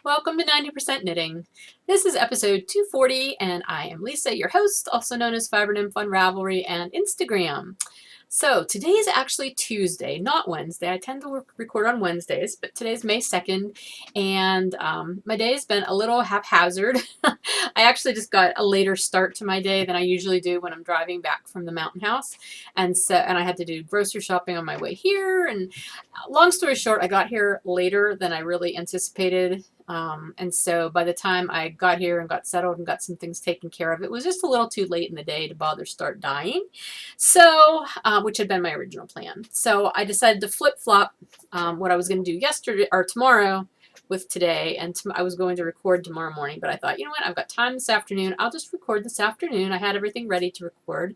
Welcome to 90% Knitting. This is episode 240 and I am Lisa, your host, also known as Fiber Nymph on Ravelry and Instagram. So today is actually Tuesday, not Wednesday. I tend to record on Wednesdays, but today's May 2nd and my day has been a little haphazard. I actually just got a later start to my day than I usually do when I'm driving back from the mountain house. And I had to do grocery shopping on my way here. And long story short, I got here later than I really anticipated. And so by the time I got here and got settled and got some things taken care of, it was just a little too late in the day to bother start dyeing. So, which had been my original plan. So I decided to flip-flop what I was going to do yesterday or tomorrow with today, and I was going to record tomorrow morning, but I thought, you know what, I've got time this afternoon. I'll just record this afternoon. I had everything ready to record.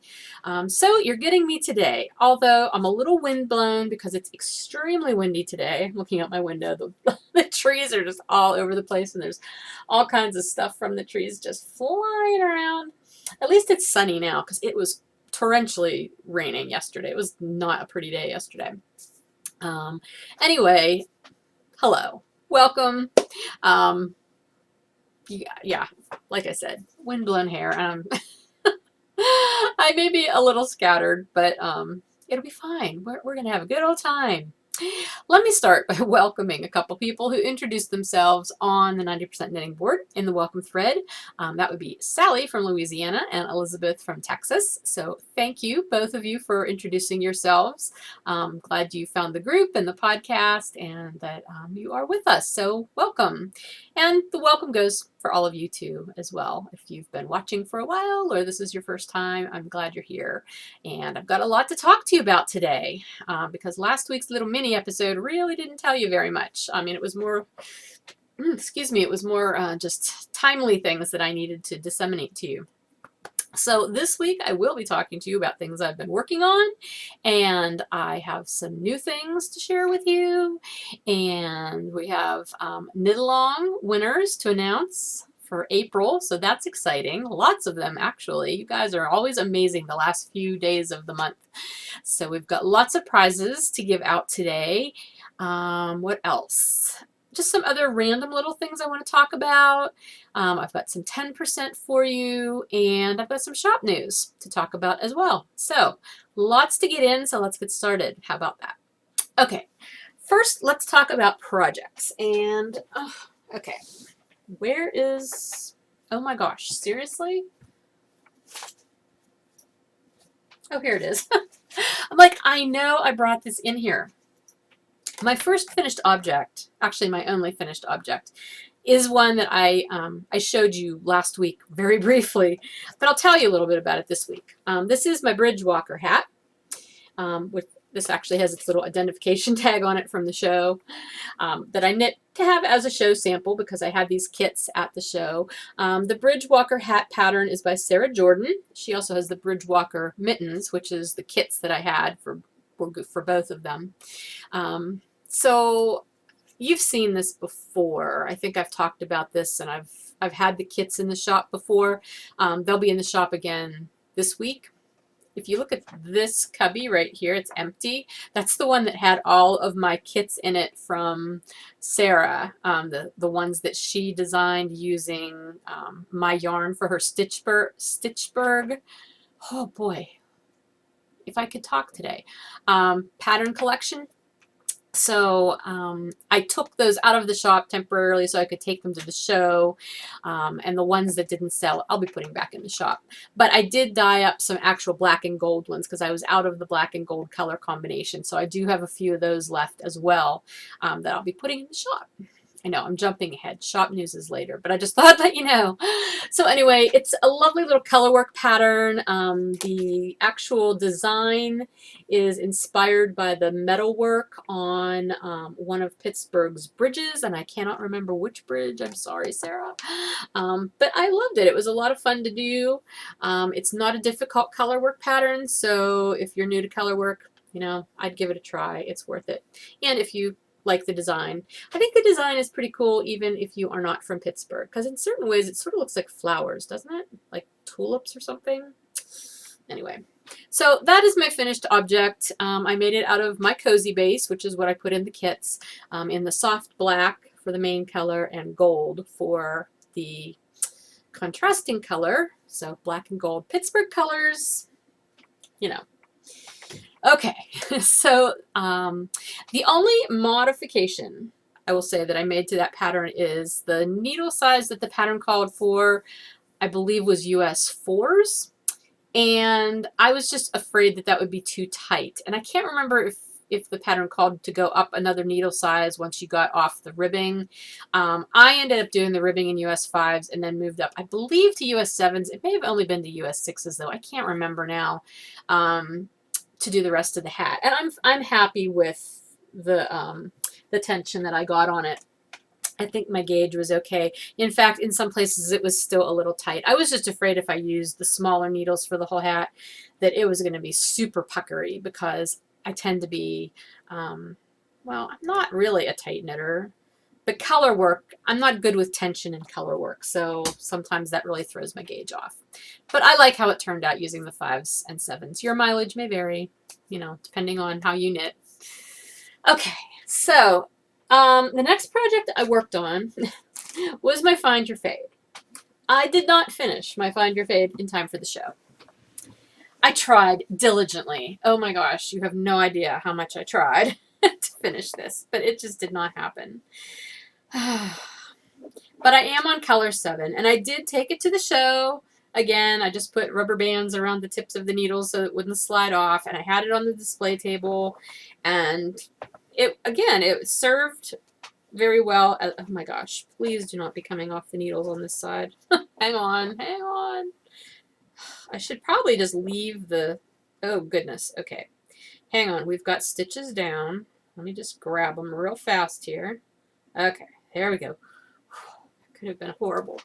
So you're getting me today, although I'm a little windblown because it's extremely windy today. I'm looking out my window. The trees are just all over the place, and there's all kinds of stuff from the trees just flying around. At least it's sunny now because it was torrentially raining yesterday. It was not a pretty day yesterday. Anyway, hello. Welcome. Yeah, like I said, windblown hair. I may be a little scattered, but it'll be fine. We're going to have a good old time. Let me start by welcoming a couple people who introduced themselves on the 90% Knitting board in the welcome thread. That would be Sally from Louisiana and Elizabeth from Texas. So thank you, both of you, for introducing yourselves. Glad you found the group and the podcast and that you are with us. So welcome. And the welcome goes for all of you too as well. If you've been watching for a while or this is your first time, I'm glad you're here. And I've got a lot to talk to you about today because last week's little mini episode really didn't tell you very much. I mean, it was more, it was more just timely things that I needed to disseminate to you. So this week I will be talking to you about things I've been working on, and I have some new things to share with you, and we have knit along winners to announce for April, so that's exciting. Lots of them, actually. You guys are always amazing the last few days of the month. So we've got lots of prizes to give out today. What else? Just some other random little things I want to talk about. I've got some 10% for you, and I've got some shop news to talk about as well. So lots to get in, so let's get started. How about that? Okay, first let's talk about projects. And, okay, where is, oh my gosh, seriously? Oh, here it is. I'm like, I know I brought this in here. My first finished object, actually my only finished object, is one that I showed you last week very briefly, but I'll tell you a little bit about it this week. This is my bridge walker hat. This actually has its little identification tag on it from the show that I knit to have as a show sample because I had these kits at the show. The bridge walker hat pattern is by Sarah Jordan. She also has the bridge walker mittens, which is the kits that I had for both of them. So you've seen this before. I think I've talked about this, and I've had the kits in the shop before. They'll be in the shop again this week. If you look at this cubby right here, it's empty. That's the one that had all of my kits in it from Sarah, the ones that she designed using my yarn for her Stitchberg. Oh boy, if I could talk today. Pattern collection. So I took those out of the shop temporarily so I could take them to the show, and the ones that didn't sell I'll be putting back in the shop. But I did dye up some actual black and gold ones because I was out of the black and gold color combination, so I do have a few of those left as well that I'll be putting in the shop. I know I'm jumping ahead. Shop news is later, but I just thought I'd let you know. So anyway, it's a lovely little colorwork pattern. The actual design is inspired by the metalwork on one of Pittsburgh's bridges, and I cannot remember which bridge. I'm sorry, Sarah. But I loved it. It was a lot of fun to do. It's not a difficult colorwork pattern, so if you're new to colorwork, you know, I'd give it a try. It's worth it. And if you like the design. I think the design is pretty cool even if you are not from Pittsburgh, because in certain ways it sort of looks like flowers, doesn't it? Like tulips or something. Anyway, so that is my finished object. I made it out of my cozy base, which is what I put in the kits, in the soft black for the main color and gold for the contrasting color. So black and gold, Pittsburgh colors, you know. Okay, so the only modification I will say that I made to that pattern is the needle size that the pattern called for, I believe, was US 4s. And I was just afraid that that would be too tight. And I can't remember if the pattern called to go up another needle size once you got off the ribbing. I ended up doing the ribbing in US 5s and then moved up, I believe, to US 7s. It may have only been to US 6s, though. I can't remember now, to do the rest of the hat. And I'm happy with the tension that I got on it. I think my gauge was okay. In fact, in some places it was still a little tight. I was just afraid if I used the smaller needles for the whole hat that it was going to be super puckery, because I tend to be, well, I'm not really a tight knitter, but color work, I'm not good with tension in color work, so sometimes that really throws my gauge off. But I like how it turned out using the 5s and 7s. Your mileage may vary, you know, depending on how you knit. Okay, so the next project I worked on was my Find Your Fade. I did not finish my Find Your Fade in time for the show. I tried diligently. Oh my gosh, you have no idea how much I tried to finish this, but it just did not happen. But I am on color 7, and I did take it to the show. Again, I just put rubber bands around the tips of the needles so it wouldn't slide off, and I had it on the display table, and it served very well. Oh my gosh, please do not be coming off the needles on this side. Hang on. I should probably just leave the, oh goodness, okay. Hang on, we've got stitches down. Let me just grab them real fast here. Okay, there we go. That could have been horrible.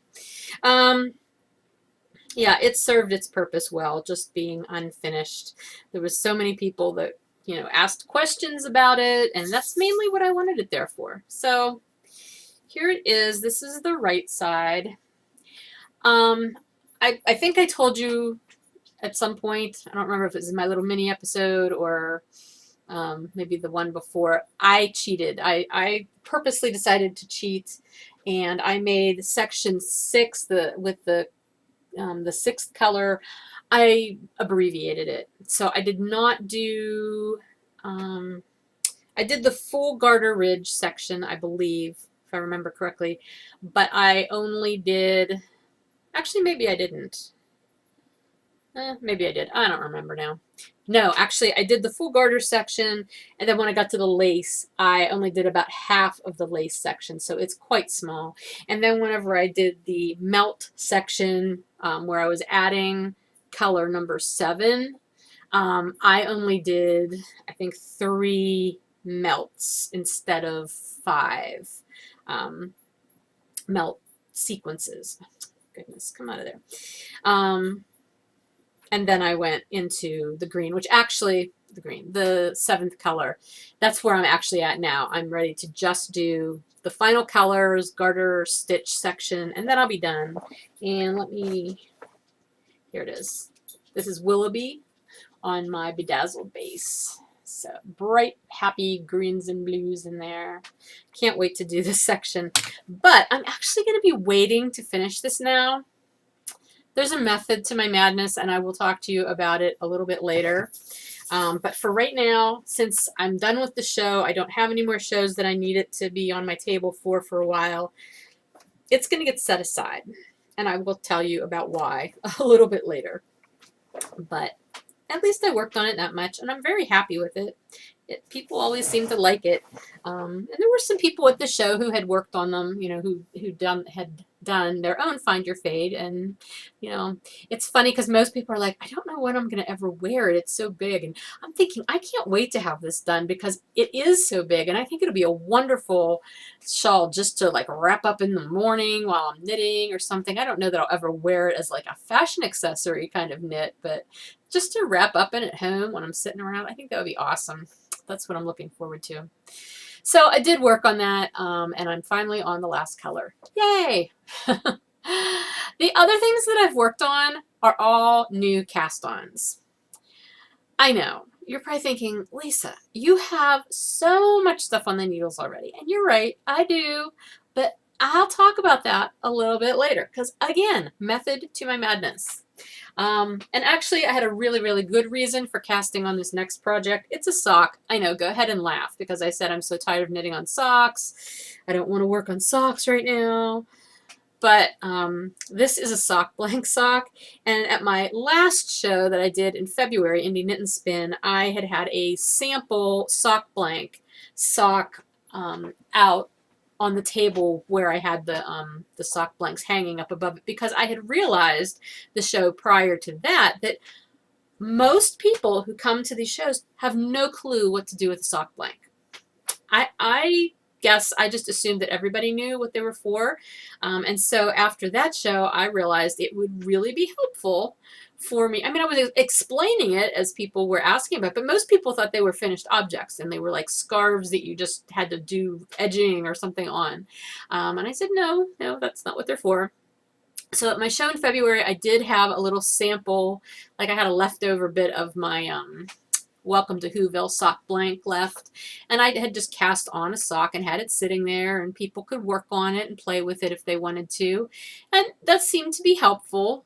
Yeah, it served its purpose well, just being unfinished. There was so many people that, you know, asked questions about it, and that's mainly what I wanted it there for. So here it is. This is the right side. I think I told you at some point, I don't remember if it was in my little mini episode or maybe the one before, I cheated. I purposely decided to cheat, and I made section 6 with the 6th color. I abbreviated it. So I did not do, I did the full garter ridge section, I believe, if I remember correctly, but I only did, actually maybe I didn't. Maybe I did. I don't remember now. No, actually, I did the full garter section, and then when I got to the lace, I only did about half of the lace section, so it's quite small. And then whenever I did the melt section, where I was adding color number 7, I only did, I think, 3 melts instead of 5 melt sequences. Goodness, come out of there. And then I went into the green, which actually, the 7th color, that's where I'm actually at now. I'm ready to just do the final colors, garter, stitch section, and then I'll be done. And let me, here it is. This is Willoughby on my bedazzled base. So bright, happy greens and blues in there. Can't wait to do this section. But I'm actually going to be waiting to finish this now. There's a method to my madness, and I will talk to you about it a little bit later. But for right now, since I'm done with the show, I don't have any more shows that I need it to be on my table for a while, it's going to get set aside. And I will tell you about why a little bit later. But at least I worked on it that much, and I'm very happy with it. People always seem to like it. And there were some people at the show who had worked on them, you know, who had done their own Find Your Fade. And, you know, it's funny because most people are like, I don't know when I'm going to ever wear it. It's so big. And I'm thinking, I can't wait to have this done because it is so big. And I think it'll be a wonderful shawl just to like wrap up in the morning while I'm knitting or something. I don't know that I'll ever wear it as like a fashion accessory kind of knit, but just to wrap up in at home when I'm sitting around, I think that would be awesome. That's what I'm looking forward to. So I did work on that, and I'm finally on the last color. Yay! The other things that I've worked on are all new cast-ons. I know. You're probably thinking, Lisa, you have so much stuff on the needles already. And you're right, I do. But I'll talk about that a little bit later because, again, method to my madness. And actually, I had a really, really good reason for casting on this next project. It's a sock. I know, go ahead and laugh because I said I'm so tired of knitting on socks. I don't want to work on socks right now. But this is a sock blank sock, and at my last show that I did in February, Indie Knit and Spin, I had a sample sock blank sock out on the table where I had the sock blanks hanging up above it because I had realized the show prior to that most people who come to these shows have no clue what to do with a sock blank. I guess I just assumed that everybody knew what they were for. And so after that show, I realized it would really be helpful for me. I mean, I was explaining it as people were asking about, but most people thought they were finished objects and they were like scarves that you just had to do edging or something on. And I said, no, that's not what they're for. So at my show in February, I did have a little sample, like I had a leftover bit of my Welcome to Whoville sock blank left, and I had just cast on a sock and had it sitting there, and people could work on it and play with it if they wanted to, and that seemed to be helpful,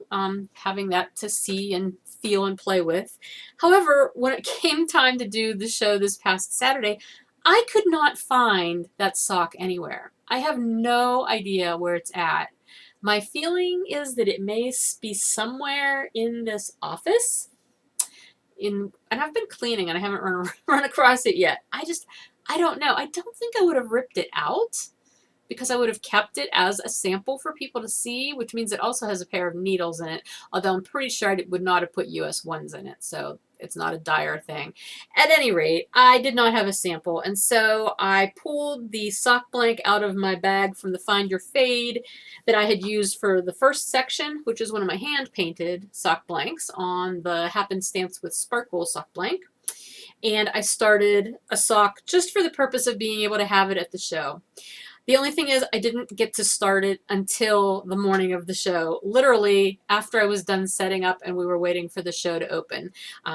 having that to see and feel and play with. However, when it came time to do the show this past Saturday, I could not find that sock anywhere. I have no idea where it's at. My feeling is that it may be somewhere in this office. And I've been cleaning and I haven't run across it yet. I don't know. I don't think I would have ripped it out because I would have kept it as a sample for people to see, which means it also has a pair of needles in it, although I'm pretty sure I would not have put US ones in it, so it's not a dire thing. At any rate, I did not have a sample, and so I pulled the sock blank out of my bag from the Find Your Fade that I had used for the first section, which is one of my hand-painted sock blanks on the Happenstance with Sparkle sock blank. And I started a sock just for the purpose of being able to have it at the show. The only thing is I didn't get to start it until the morning of the show, literally after I was done setting up and we were waiting for the show to open,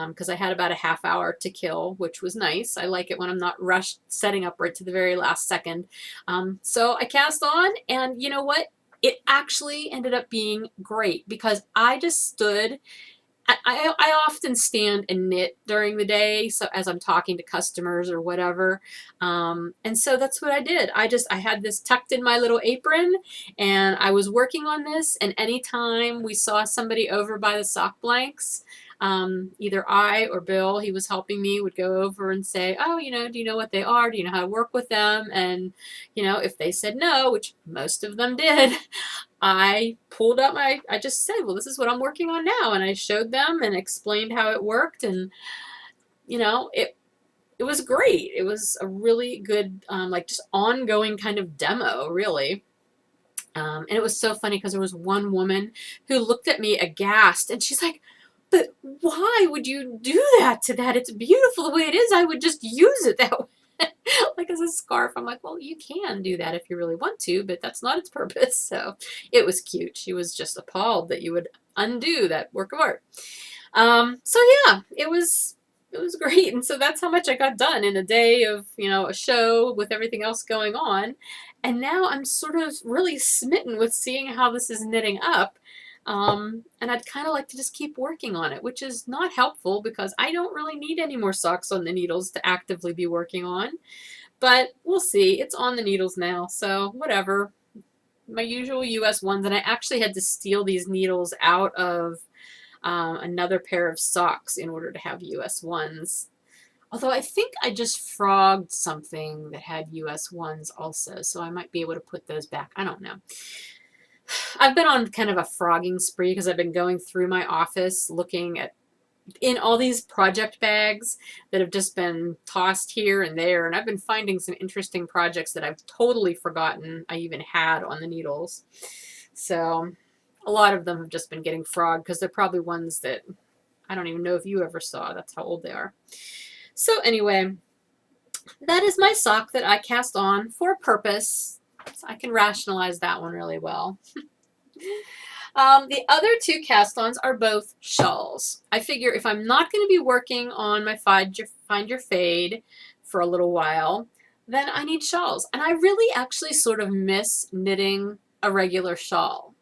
because I had about a half hour to kill, which was nice. I like it when I'm not rushed setting up right to the very last second. So I cast on, and you know what? It actually ended up being great because I just stood. I often stand and knit during the day, so as I'm talking to customers or whatever, and so that's what I did. I had this tucked in my little apron, and I was working on this. And anytime we saw somebody over by the sock blanks, either I or Bill, he was helping me, would go over and say, "Oh, do you know what they are? Do you know how to work with them?" And if they said no, which most of them did. I pulled up I just said, well, this is what I'm working on now. And I showed them and explained how it worked. And, it was great. It was a really good, like just ongoing kind of demo, really. And it was so funny because there was one woman who looked at me aghast and she's like, but why would you do that to that? It's beautiful the way it is. I would just use it that way. Like as a scarf. I'm like, well, you can do that if you really want to, but that's not its purpose. So it was cute. She was just appalled that you would undo that work of art. So yeah, it was great. And so that's how much I got done in a day of, a show with everything else going on. And now I'm sort of really smitten with seeing how this is knitting up. And I'd kind of like to just keep working on it, which is not helpful because I don't really need any more socks on the needles to actively be working on. But we'll see. It's on the needles now, so whatever. My usual US ones, and I actually had to steal these needles out of another pair of socks in order to have US ones. Although I think I just frogged something that had US ones also, so I might be able to put those back. I don't know. I've been on kind of a frogging spree because I've been going through my office looking in all these project bags that have just been tossed here and there, and I've been finding some interesting projects that I've totally forgotten I even had on the needles. So a lot of them have just been getting frogged because they're probably ones that I don't even know if you ever saw. That's how old they are. So anyway, that is my sock that I cast on for a purpose. So I can rationalize that one really well. The other two cast-ons are both shawls. I figure if I'm not going to be working on my Find Your Fade for a little while, then I need shawls. And I really actually sort of miss knitting a regular shawl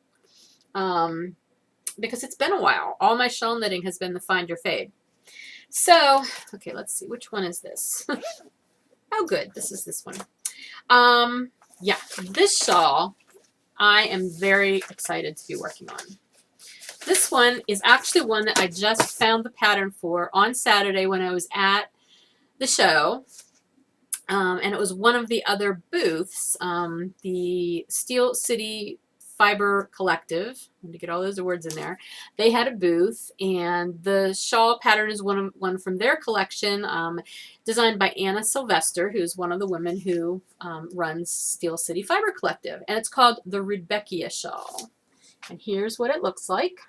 because it's been a while. All my shawl knitting has been the Find Your Fade. So, okay, let's see. Which one is this? Oh, good. This is this one. Yeah, this shawl I am very excited to be working on. This one is actually one that I just found the pattern for on Saturday when I was at the show. And it was one of the other booths, the Steel City Fiber Collective. I need to get all those words in there. They had a booth, and the shawl pattern is one from their collection, designed by Anna Sylvester, who's one of the women who runs Steel City Fiber Collective, and it's called the Rudbeckia shawl. And here's what it looks like.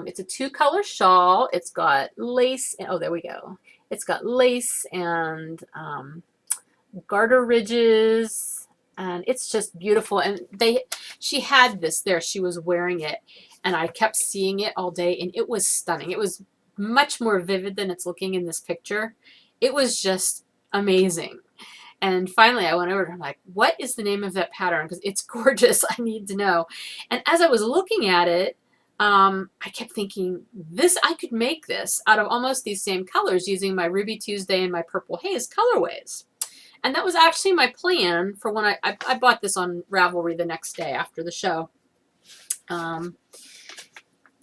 It's a two-color shawl. It's got lace. Oh, there we go. It's got lace and garter ridges, and it's just beautiful. And she had this there. She was wearing it, and I kept seeing it all day, and it was stunning. It was much more vivid than it's looking in this picture. It was just amazing. And finally, I went over and I'm like, what is the name of that pattern? Because it's gorgeous. I need to know. And as I was looking at it, I kept thinking, I could make this out of almost these same colors using my Ruby Tuesday and my Purple Haze colorways. And that was actually my plan for when I bought this on Ravelry the next day after the show. And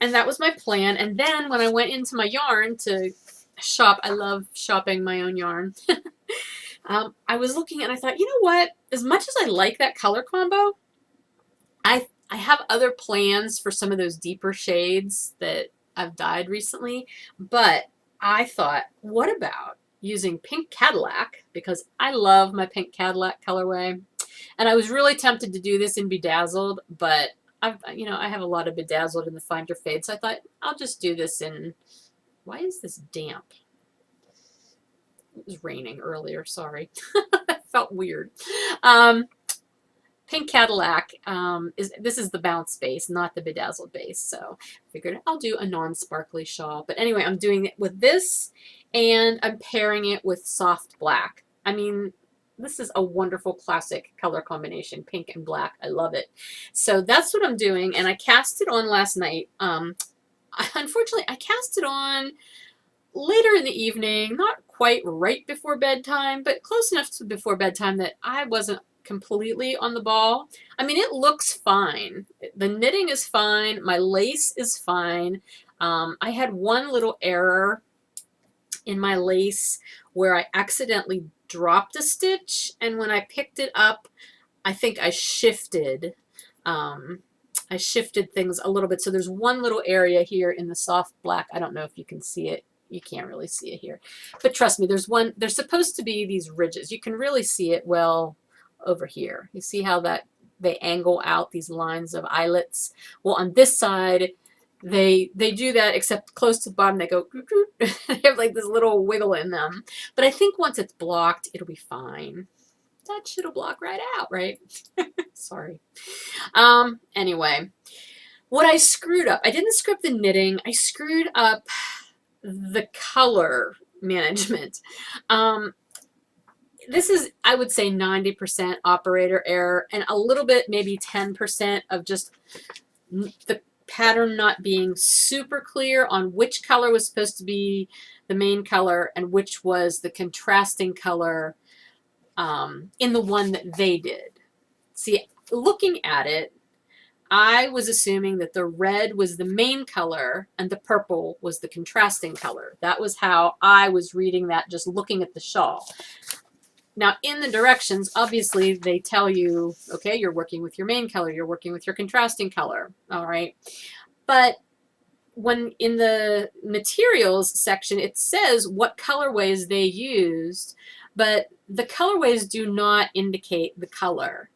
that was my plan. And then when I went into my yarn to shop, I love shopping my own yarn. I was looking and I thought, you know what? As much as I like that color combo, I have other plans for some of those deeper shades that I've dyed recently, but I thought, what about using Pink Cadillac, because I love my Pink Cadillac colorway, and I was really tempted to do this in Bedazzled, but I have a lot of Bedazzled in the Find Your Fade, so I thought I'll just do this in, why is this damp? It was raining earlier, sorry. That felt weird. Pink Cadillac, this is the bounce base, not the bedazzled base. So I figured I'll do a non-sparkly shawl. But anyway, I'm doing it with this, and I'm pairing it with soft black. I mean, this is a wonderful classic color combination, pink and black. I love it. So that's what I'm doing, and I cast it on last night. Unfortunately, I cast it on later in the evening, not quite right before bedtime, but close enough to before bedtime that I wasn't completely on the ball. I mean, it looks fine. The knitting is fine. My lace is fine. I had one little error in my lace where I accidentally dropped a stitch, and when I picked it up, I think I shifted things a little bit. So there's one little area here in the soft black. I don't know if you can see it. You can't really see it here, but trust me, there's supposed to be these ridges. You can really see it well over here. You see how they angle out these lines of eyelets? Well, on this side, they do that, except close to the bottom, they go, they have like this little wiggle in them. But I think once it's blocked, it'll be fine. That shit'll block right out, right? Sorry. Anyway, what I screwed up, I didn't screw up the knitting, I screwed up the color management. This is, I would say, 90% operator error, and a little bit, maybe 10% of just the pattern not being super clear on which color was supposed to be the main color and which was the contrasting color in the one that they did. See, looking at it, I was assuming that the red was the main color and the purple was the contrasting color. That was how I was reading that, just looking at the shawl. Now, in the directions, obviously, they tell you, okay, you're working with your main color, you're working with your contrasting color, all right? But when in the materials section, it says what colorways they used, but the colorways do not indicate the color.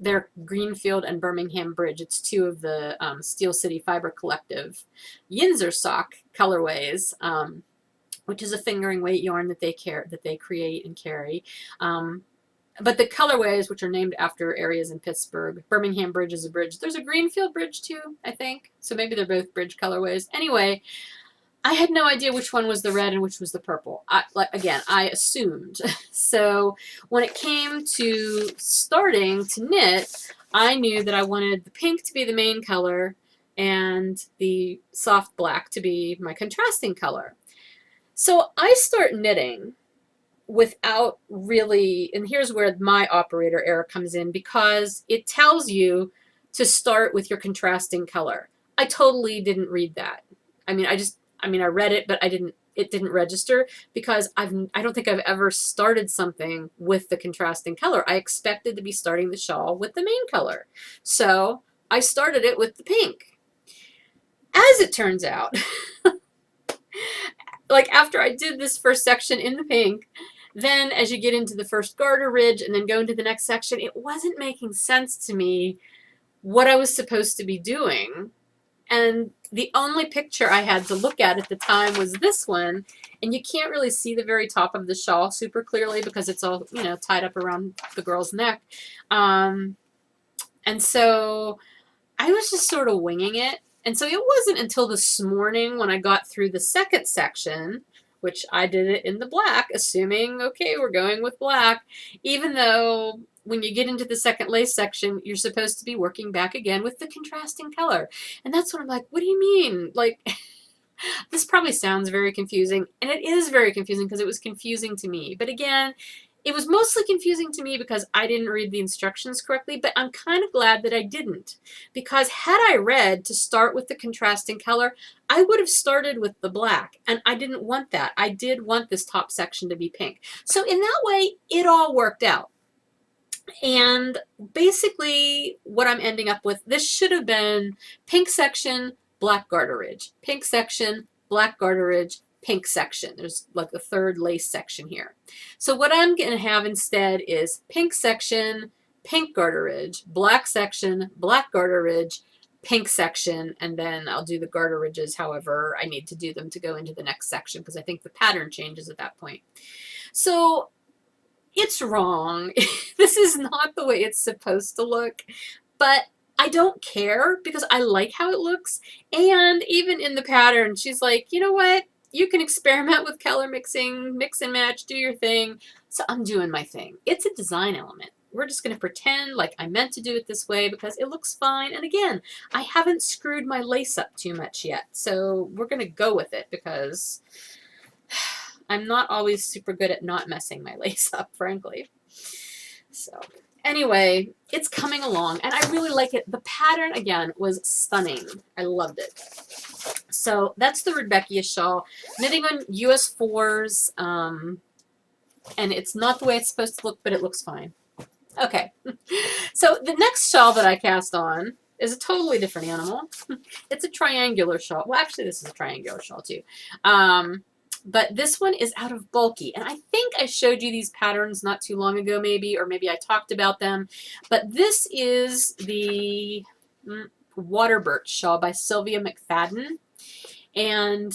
They're Greenfield and Birmingham Bridge. It's two of the Steel City Fiber Collective Yinzer sock colorways, which is a fingering weight yarn that they create and carry. but the colorways, which are named after areas in Pittsburgh, Birmingham Bridge is a bridge. There's a Greenfield Bridge too, I think. So maybe they're both bridge colorways. Anyway, I had no idea which one was the red and which was the purple. I assumed. So when it came to starting to knit, I knew that I wanted the pink to be the main color and the soft black to be my contrasting color. So I start knitting without really, and here's where my operator error comes in, because it tells you to start with your contrasting color. I totally didn't read that. I mean, I read it, but it didn't register, because I don't think I've ever started something with the contrasting color. I expected to be starting the shawl with the main color. So I started it with the pink. As it turns out, like after I did this first section in the pink, then as you get into the first garter ridge and then go into the next section, it wasn't making sense to me what I was supposed to be doing. And the only picture I had to look at the time was this one. And you can't really see the very top of the shawl super clearly because it's all, you know, tied up around the girl's neck. And so I was just sort of winging it. And so it wasn't until this morning when I got through the second section, which I did it in the black, assuming, okay, we're going with black, even though when you get into the second lace section, you're supposed to be working back again with the contrasting color. And that's what I'm like, what do you mean? Like, this probably sounds very confusing, and it is very confusing because it was confusing to me. But again, it was mostly confusing to me because I didn't read the instructions correctly, but I'm kind of glad that I didn't, because had I read to start with the contrasting color, I would have started with the black, and I didn't want that. I did want this top section to be pink. So in that way, it all worked out. And basically what I'm ending up with, this should have been pink section, black garter ridge, pink section, black garter ridge, pink section. There's like a third lace section here. So what I'm going to have instead is pink section, pink garter ridge, black section, black garter ridge, pink section, and then I'll do the garter ridges however I need to do them to go into the next section, because I think the pattern changes at that point. So it's wrong. This is not the way it's supposed to look, but I don't care because I like how it looks. And even in the pattern, she's like, you know what? You can experiment with color mixing, mix and match, do your thing. So I'm doing my thing. It's a design element. We're just going to pretend like I meant to do it this way because it looks fine. And again, I haven't screwed my lace up too much yet. So we're going to go with it because I'm not always super good at not messing my lace up, frankly. So anyway, it's coming along, and I really like it. The pattern, again, was stunning. I loved it. So that's the Rudbeckia shawl. Knitting on US 4s, and it's not the way it's supposed to look, but it looks fine. Okay, so the next shawl that I cast on is a totally different animal. It's a triangular shawl. Well, actually, this is a triangular shawl, too. But this one is out of bulky. And I think I showed you these patterns not too long ago, maybe, or maybe I talked about them. But this is the Water Birch shawl by Sylvia McFadden. And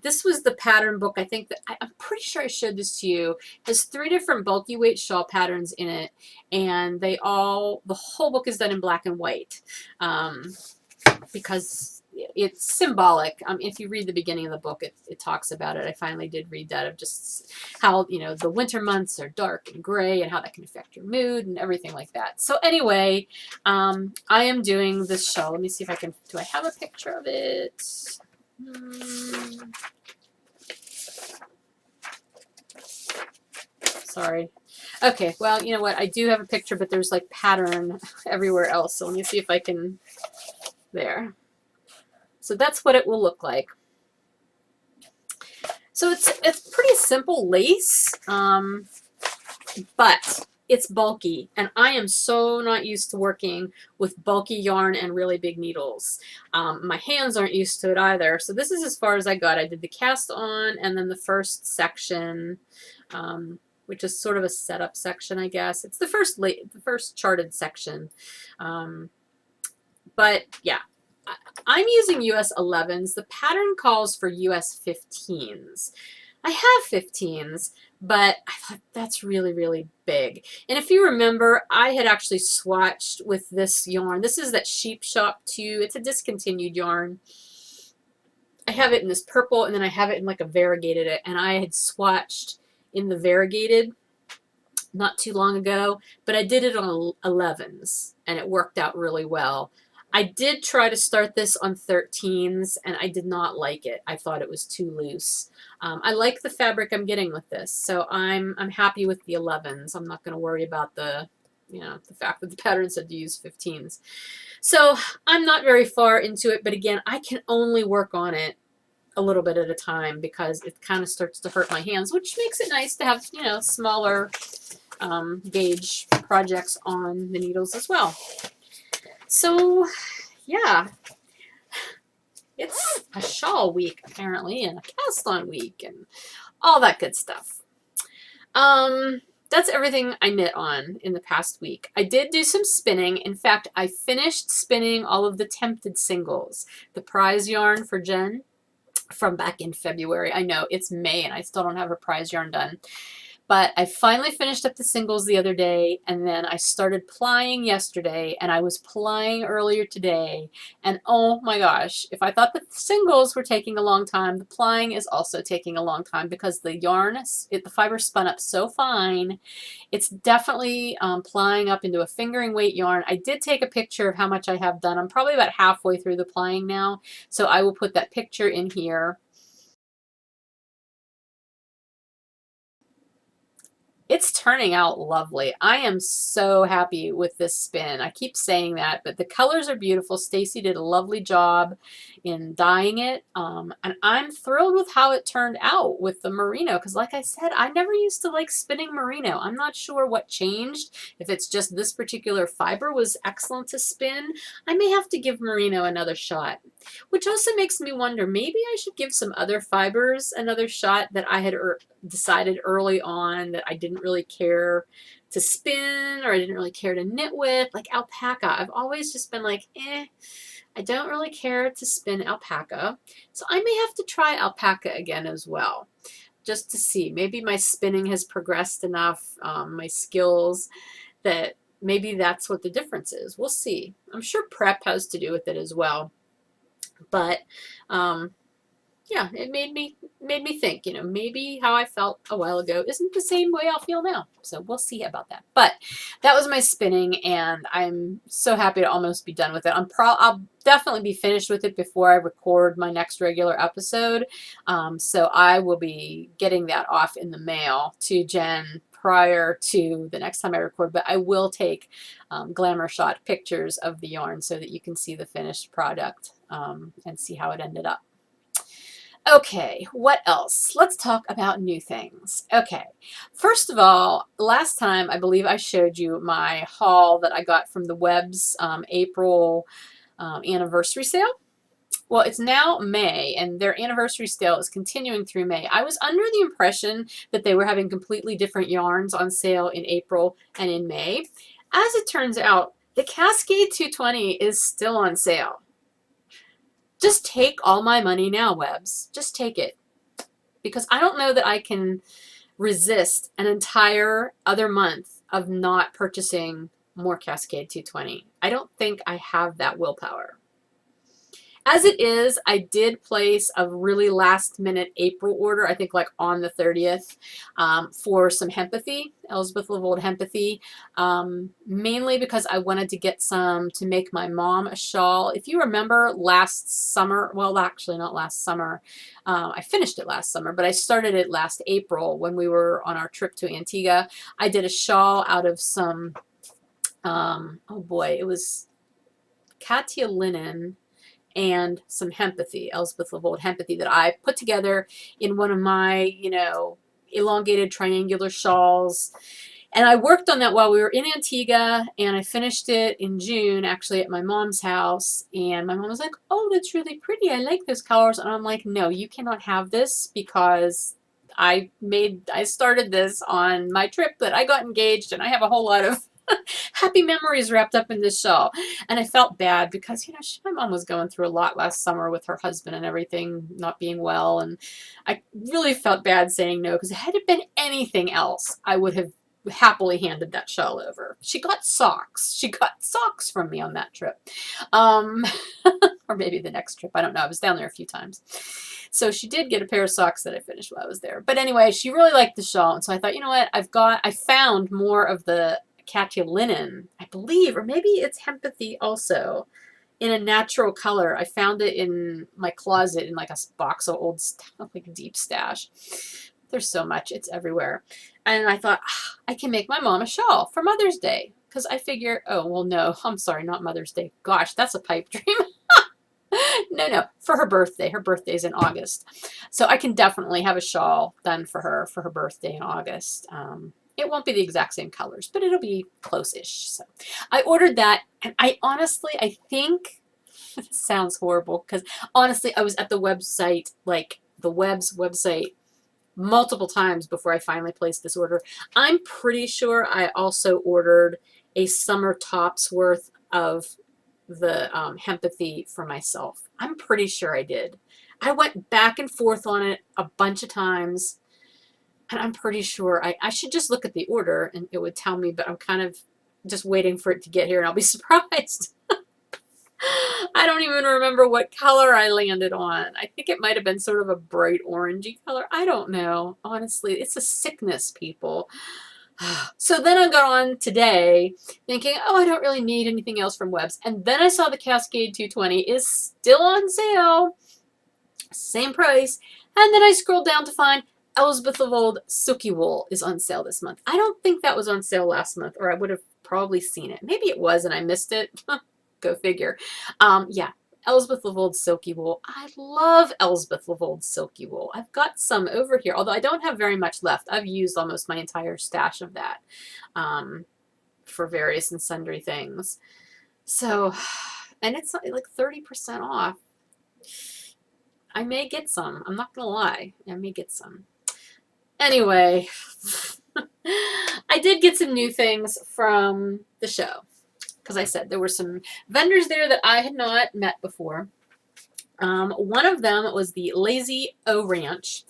this was the pattern book. I think that I'm pretty sure I showed this to you. It has 3 different bulky weight shawl patterns in it. And the whole book is done in black and white. Because it's symbolic. If you read the beginning of the book, it talks about it. I finally did read that, of just how, you know, the winter months are dark and gray and how that can affect your mood and everything like that. So anyway, I am doing this shawl. Let me see if I can, do I have a picture of it? Sorry. Okay, well, you know what? I do have a picture, but there's like pattern everywhere else. So let me see if I can, there. So that's what it will look like. So it's pretty simple lace, but it's bulky, and I am so not used to working with bulky yarn and really big needles. My hands aren't used to it either. So this is as far as I got. I did the cast on and then the first section, which is sort of a setup section, I guess. It's the first charted section. But yeah. I'm using US 11s. The pattern calls for US 15s. I have 15s, But I thought that's really, really big. And if you remember, I had actually swatched with this yarn. This is that Sheep Shop 2. It's a discontinued yarn. I have it in this purple, and then I have it in like a variegated, and I had swatched in the variegated not too long ago, but I did it on 11s, and it worked out really well. I did try to start this on 13s, and I did not like it. I thought it was too loose. I like the fabric I'm getting with this, so I'm happy with the 11s. I'm not going to worry about the fact that the pattern said to use 15s. So I'm not very far into it, but again, I can only work on it a little bit at a time because it kind of starts to hurt my hands, which makes it nice to have, smaller gauge projects on the needles as well. So yeah, it's a shawl week apparently, and a cast-on week, and all that good stuff. That's everything I knit on in the past week. I did do some spinning. In fact, I finished spinning all of the Tempted singles, the prize yarn for Jen from back in February. I know it's May and I still don't have her prize yarn done. But I finally finished up the singles the other day, and then I started plying yesterday, and I was plying earlier today, and oh my gosh, if I thought the singles were taking a long time, the plying is also taking a long time because the yarn, the fiber spun up so fine. It's definitely plying up into a fingering weight yarn. I did take a picture of how much I have done. I'm probably about halfway through the plying now, so I will put that picture in here. It's turning out lovely. I am so happy with this spin. I keep saying that, but the colors are beautiful. Stacy did a lovely job in dyeing it, and I'm thrilled with how it turned out with the merino, because like I said, I never used to like spinning merino. I'm not sure what changed, if it's just this particular fiber was excellent to spin. I may have to give merino another shot, which also makes me wonder, maybe I should give some other fibers another shot that I had decided early on that I didn't really care to spin, or I didn't really care to knit with, like alpaca. I've always just been like, I don't really care to spin alpaca. So I may have to try alpaca again as well, just to see. Maybe my spinning has progressed enough, my skills, that maybe that's what the difference is. We'll see. I'm sure prep has to do with it as well. But yeah, it made me think, maybe how I felt a while ago isn't the same way I'll feel now. So we'll see about that. But that was my spinning, and I'm so happy to almost be done with it. I'll definitely be finished with it before I record my next regular episode. So I will be getting that off in the mail to Jen prior to the next time I record, but I will take glamour shot pictures of the yarn so that you can see the finished product and see how it ended up. Okay, what else? Let's talk about new things. Okay, first of all, last time I believe I showed you my haul that I got from the Web's April anniversary sale. Well, it's now May, and their anniversary sale is continuing through May. I was under the impression that they were having completely different yarns on sale in April and in May. As it turns out, the Cascade 220 is still on sale. Just take all my money now, Webs. Just take it. Because I don't know that I can resist an entire other month of not purchasing more Cascade 220. I don't think I have that willpower. As it is, I did place a really last minute April order, I think like on the 30th, for some hempathy, Elizabeth Lavold hempathy, mainly because I wanted to get some to make my mom a shawl. If you remember last summer, well, actually not last summer, I finished it last summer, but I started it last April when we were on our trip to Antigua. I did a shawl out of some, oh boy, it was Katia linen and some hempathy, Elizabeth Lavold hempathy, that I put together in one of my, elongated triangular shawls. And I worked on that while we were in Antigua, and I finished it in June, actually, at my mom's house. And my mom was like, oh, that's really pretty. I like those colors. And I'm like, no, you cannot have this, because I started this on my trip that I got engaged, and I have a whole lot of happy memories wrapped up in this shawl. And I felt bad because, my mom was going through a lot last summer with her husband and everything, not being well. And I really felt bad saying no, because had it been anything else, I would have happily handed that shawl over. She got socks. She got socks from me on that trip. Or maybe the next trip. I don't know. I was down there a few times. So she did get a pair of socks that I finished while I was there. But anyway, she really liked the shawl. And so I thought, you know what? I found more of the Katya linen, I believe, or maybe it's Hempathy also, in a natural color. I found it in my closet in like a box of old stuff, like deep stash. There's so much. It's everywhere. And I thought, I can make my mom a shawl for Mother's Day. Because I figure, oh, well, no, I'm sorry, not Mother's Day. Gosh, that's a pipe dream. No, for her birthday. Her birthday's in August. So I can definitely have a shawl done for her birthday in August. It won't be the exact same colors, but it'll be close-ish. So I ordered that, and I think, it sounds horrible, because honestly, I was at the website, like the Web's website, multiple times before I finally placed this order. I'm pretty sure I also ordered a summer top's worth of the Hempathy for myself. I'm pretty sure I did. I went back and forth on it a bunch of times, and I'm pretty sure I should just look at the order and it would tell me, but I'm kind of just waiting for it to get here and I'll be surprised. I don't even remember what color I landed on. I think it might have been sort of a bright orangey color. I don't know. Honestly, it's a sickness, people. So then I got on today thinking, oh, I don't really need anything else from Webs. And then I saw the Cascade 220 is still on sale. Same price. And then I scrolled down to find Elspeth of Old Silky Wool is on sale this month. I don't think that was on sale last month, or I would have probably seen it. Maybe it was and I missed it. Go figure. Yeah, Elspeth of Old Silky Wool. I love Elspeth of Old Silky Wool. I've got some over here, although I don't have very much left. I've used almost my entire stash of that for various and sundry things. So, and it's like 30% off. I may get some. I'm not going to lie. I may get some. Anyway, I did get some new things from the show. Because I said there were some vendors there that I had not met before. One of them was the Lazy O Ranch.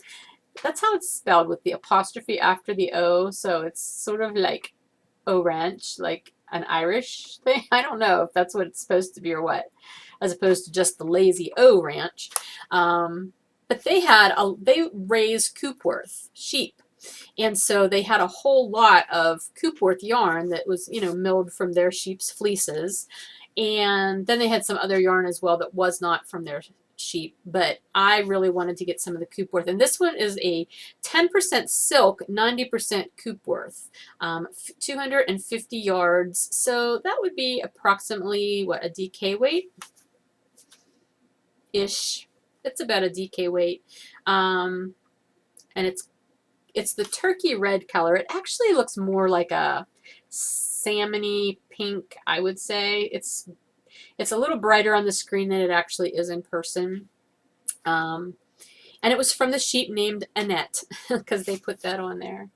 That's how it's spelled, with the apostrophe after the O. So it's sort of like O Ranch, like an Irish thing. I don't know if that's what it's supposed to be or what, as opposed to just the Lazy O Ranch. But they raise Coopworth sheep. And so they had a whole lot of Coopworth yarn that was, milled from their sheep's fleeces. And then they had some other yarn as well that was not from their sheep. But I really wanted to get some of the Coopworth. And this one is a 10% silk, 90% Coopworth, 250 yards. So that would be approximately, what, a DK weight-ish. It's about a DK weight. And it's the turkey red color. It actually looks more like a salmony pink, I would say. It's a little brighter on the screen than it actually is in person. And it was from the sheep named Annette, because they put that on there.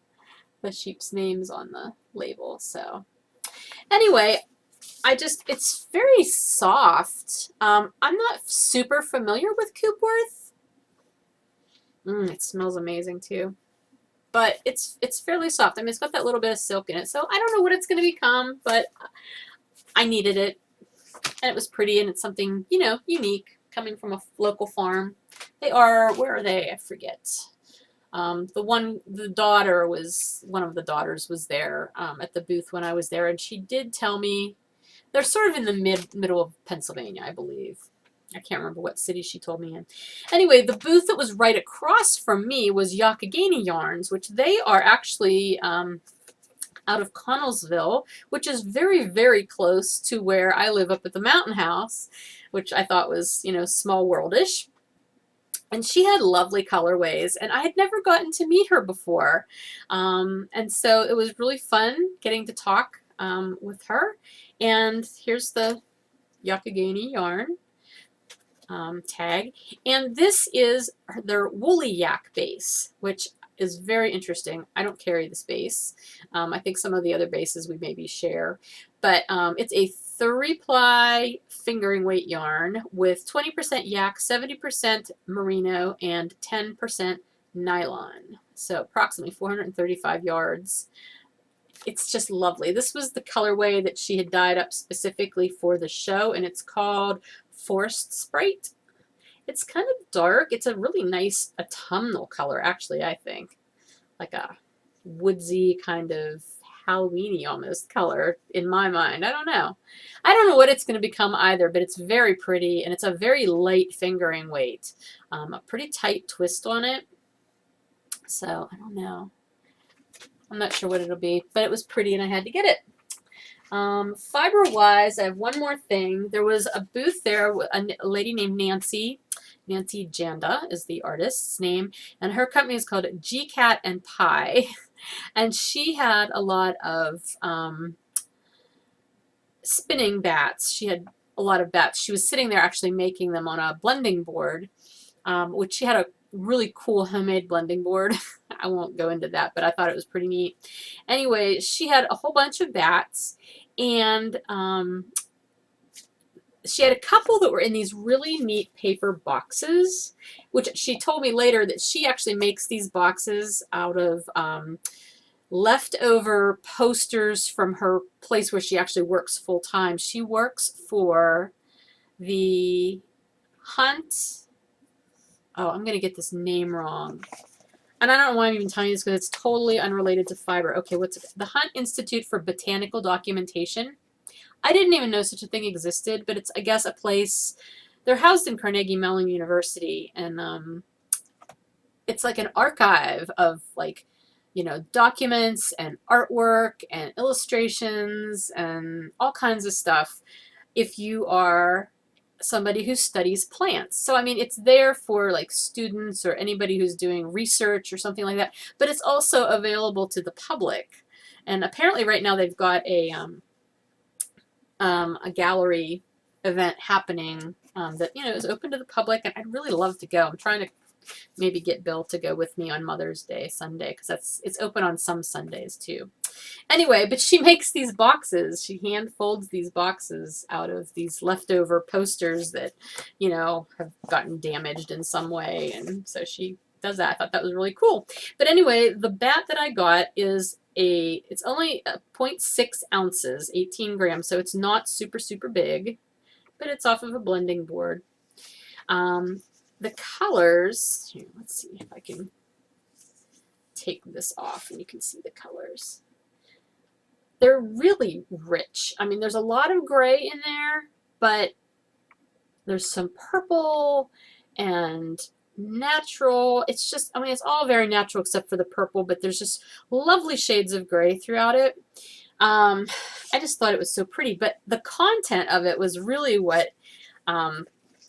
The sheep's name's on the label. So anyway, it's very soft. I'm not super familiar with Coopworth. It smells amazing too. But it's fairly soft. I mean, it's got that little bit of silk in it. So I don't know what it's going to become, but I needed it. And it was pretty, and it's something, unique, coming from a local farm. Where are they? I forget. One of the daughters was there at the booth when I was there, and she did tell me they're sort of in the middle of Pennsylvania, I believe. I can't remember what city she told me in. Anyway, the booth that was right across from me was Youghiogheny Yarns, which they are actually out of Connellsville, which is very, very close to where I live up at the Mountain House, which I thought was, small worldish. And she had lovely colorways, and I had never gotten to meet her before. And so it was really fun getting to talk with her. And here's the Youghiogheny yarn tag, and this is their woolly yak base, which is very interesting. I don't carry this base. I think some of the other bases we maybe share. But it's a 3-ply fingering weight yarn with 20% yak, 70% merino, and 10% nylon. So approximately 435 yards. It's just lovely. This was the colorway that she had dyed up specifically for the show, and it's called Forest Sprite. It's kind of dark. It's a really nice autumnal color, actually, I think. Like a woodsy kind of Halloween-y almost color in my mind. I don't know. I don't know what it's going to become either, but it's very pretty, and it's a very light fingering weight. A pretty tight twist on it. So, I don't know. I'm not sure what it'll be, but it was pretty and I had to get it. Fiber-wise, I have one more thing. There was a booth there with a lady named Nancy. Nancy Janda is the artist's name, and her company is called G-Cat and Pie. And she had a lot of spinning bats. She had a lot of bats. She was sitting there actually making them on a blending board, which she had a really cool homemade blending board. I won't go into that, but I thought it was pretty neat. Anyway, she had a whole bunch of bats, and she had a couple that were in these really neat paper boxes, which she told me later that she actually makes these boxes out of leftover posters from her place where she actually works full time. She works for the Hunt. Oh, I'm going to get this name wrong. And I don't know why I'm even telling you this because it's totally unrelated to fiber. Okay, what's it? The Hunt Institute for Botanical Documentation. I didn't even know such a thing existed, but it's, I guess, a place. They're housed in Carnegie Mellon University, and it's like an archive of, like, you know, documents and artwork and illustrations and all kinds of stuff if you are somebody who studies plants. So, I mean, it's there for like students or anybody who's doing research or something like that, but it's also available to the public. And apparently right now they've got a gallery event happening that, you know, is open to the public, and I'd really love to go. I'm trying to maybe get Bill to go with me on Mother's Day Sunday, because it's open on some Sundays too. Anyway, but she makes these boxes. She hand folds these boxes out of these leftover posters that, you know, have gotten damaged in some way, and so she does that. I thought that was really cool. But anyway, the bat that I got is it's only 0.6 ounces, 18 grams, so it's not super, super big, but it's off of a blending board. The colors, here, let's see if I can take this off and you can see the colors. They're really rich. I mean, there's a lot of gray in there, but there's some purple and natural. It's just, I mean, it's all very natural except for the purple, but there's just lovely shades of gray throughout it. I just thought it was so pretty, but the content of it was really what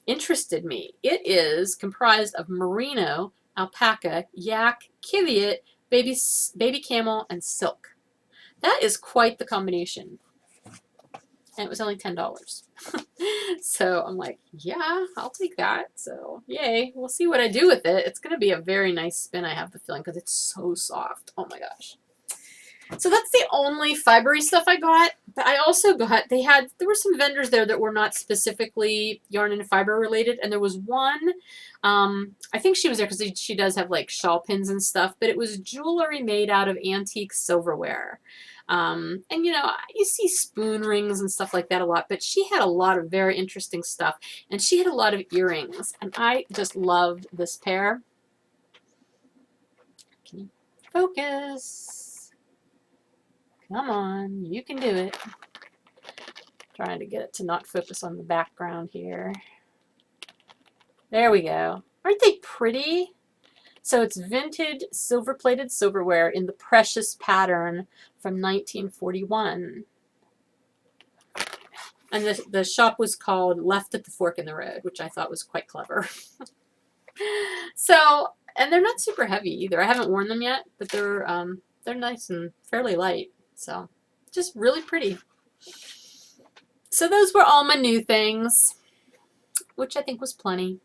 interested me. It is comprised of merino, alpaca, yak, kiviot, baby camel, and silk. That is quite the combination. And it was only $10. So I'm like, yeah, I'll take that. So yay, we'll see what I do with it. It's going to be a very nice spin, I have the feeling, because it's so soft. Oh my gosh. So that's the only fibery stuff I got, but I also got, there were some vendors there that were not specifically yarn and fiber related, and there was one, I think she was there because she does have like shawl pins and stuff, but it was jewelry made out of antique silverware. And you know, you see spoon rings and stuff like that a lot, but she had a lot of very interesting stuff, and she had a lot of earrings, and I just loved this pair. Can you focus? Come on, you can do it. Trying to get it to not focus on the background here. There we go. Aren't they pretty? So it's vintage silver-plated silverware in the precious pattern from 1941. And the shop was called Left at the Fork in the Road, which I thought was quite clever. So, and they're not super heavy either. I haven't worn them yet, but they're nice and fairly light. So, just really pretty. So those were all my new things, which I think was plenty.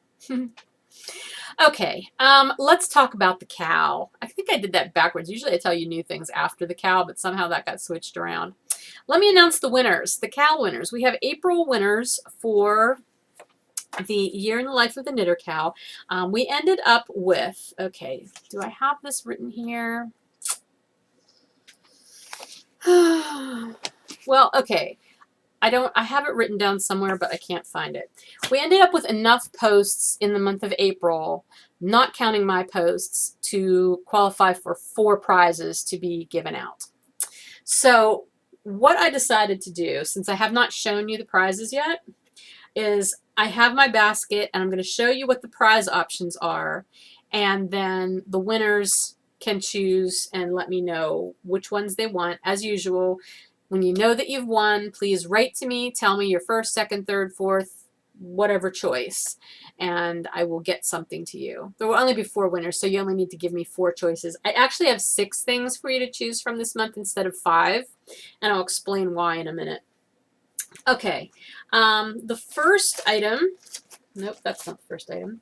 Okay, let's talk about the cow. I think I did that backwards. Usually I tell you new things after the cow, but somehow that got switched around. Let me announce the winners, the cow winners. We have April winners for the year in the life of the knitter cow. We ended up with, okay, do I have this written here? Well, okay. I have it written down somewhere, but I can't find it. We ended up with enough posts in the month of April, not counting my posts, to qualify for 4 prizes to be given out. So what I decided to do, since I have not shown you the prizes yet, is I have my basket and I'm going to show you what the prize options are, and then the winners can choose and let me know which ones they want. As usual, when you know that you've won, please write to me, tell me your first, second, third, fourth, whatever choice, and I will get something to you. There will only be 4 winners, so you only need to give me 4 choices. I actually have 6 things for you to choose from this month instead of 5, and I'll explain why in a minute. Okay, the first item, nope, that's not the first item.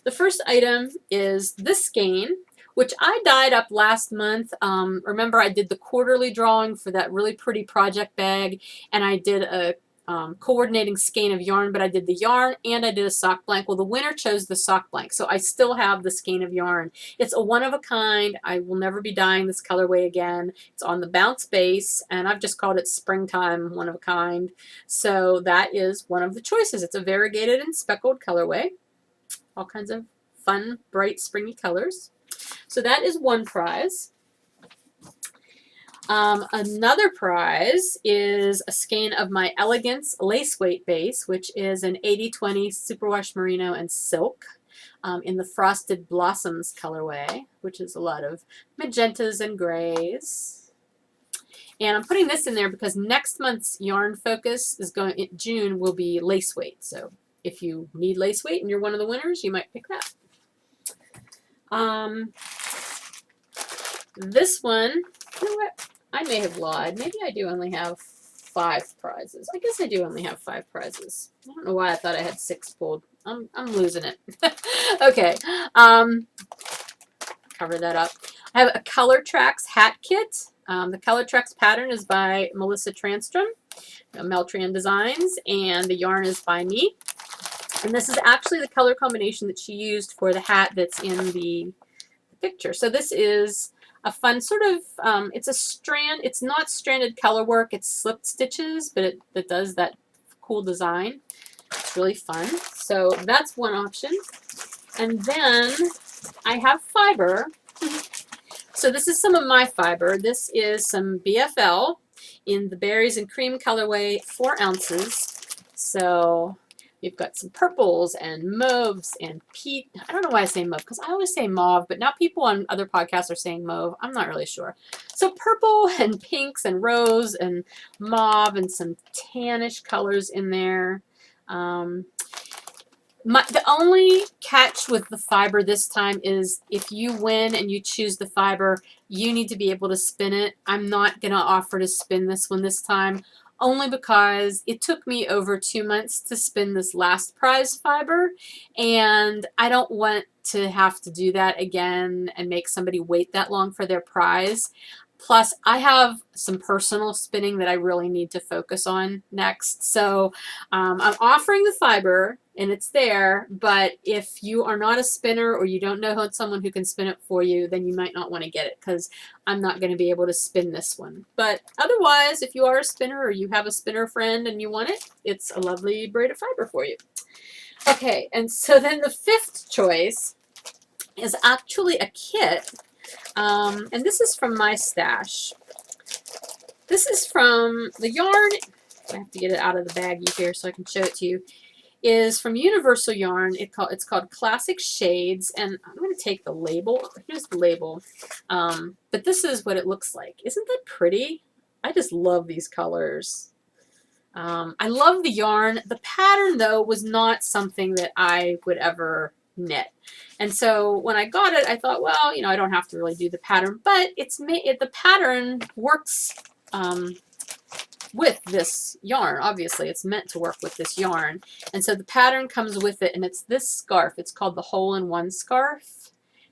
The first item is this skein, which I dyed up last month. Remember, I did the quarterly drawing for that really pretty project bag, and I did a coordinating skein of yarn, but I did the yarn and I did a sock blank. Well, the winner chose the sock blank, so I still have the skein of yarn. It's a one of a kind. I will never be dyeing this colorway again. It's on the bounce base, and I've just called it springtime one of a kind. So that is one of the choices. It's a variegated and speckled colorway. All kinds of fun, bright, springy colors. So that is one prize. Another prize is a skein of my Elegance lace weight base, which is an 80/20 superwash merino and silk in the Frosted Blossoms colorway, which is a lot of magentas and grays. And I'm putting this in there because next month's yarn focus is going in June will be lace weight. So if you need lace weight and you're one of the winners, you might pick that. This one, you know what? I may have lied. Maybe I do only have 5 prizes. I guess I do only have 5 prizes. I don't know why I thought I had 6 pulled. I'm losing it. Okay. Cover that up. I have a Color Tracks hat kit. The Color Tracks pattern is by Melissa Transtrom, Meltrian Designs, and the yarn is by me. And this is actually the color combination that she used for the hat that's in the picture. So this is a fun sort of, it's a strand, it's not stranded color work, it's slipped stitches, but it does that cool design. It's really fun. So that's one option. And then I have fiber. So this is some of my fiber. This is some BFL in the berries and cream colorway, 4 ounces. So you've got some purples and mauves and peach. I don't know why I say mauve, because I always say mauve, but now people on other podcasts are saying mauve. I'm not really sure. So purple and pinks and rose and mauve and some tannish colors in there. The only catch with the fiber this time is if you win and you choose the fiber, you need to be able to spin it. I'm not going to offer to spin this one this time, only because it took me over 2 months to spin this last prize fiber, and I don't want to have to do that again and make somebody wait that long for their prize. Plus, I have some personal spinning that I really need to focus on next. So I'm offering the fiber, and it's there, but if you are not a spinner or you don't know someone who can spin it for you, then you might not want to get it, because I'm not going to be able to spin this one. But otherwise, if you are a spinner or you have a spinner friend and you want it, it's a lovely braid of fiber for you. Okay, and so then the 5th choice is actually a kit. And this is from my stash. This is from the yarn. I have to get it out of the baggie here so I can show it to you. Is from Universal Yarn. It's called Classic Shades, and I'm going to take the label. Here's the label. But this is what it looks like. Isn't that pretty? I just love these colors. I love the yarn. The pattern, though, was not something that I would ever knit. And so when I got it, I thought, well, you know, I don't have to really do the pattern, but the pattern works with this yarn. Obviously, it's meant to work with this yarn. And so the pattern comes with it, and it's this scarf. It's called the hole-in-one scarf,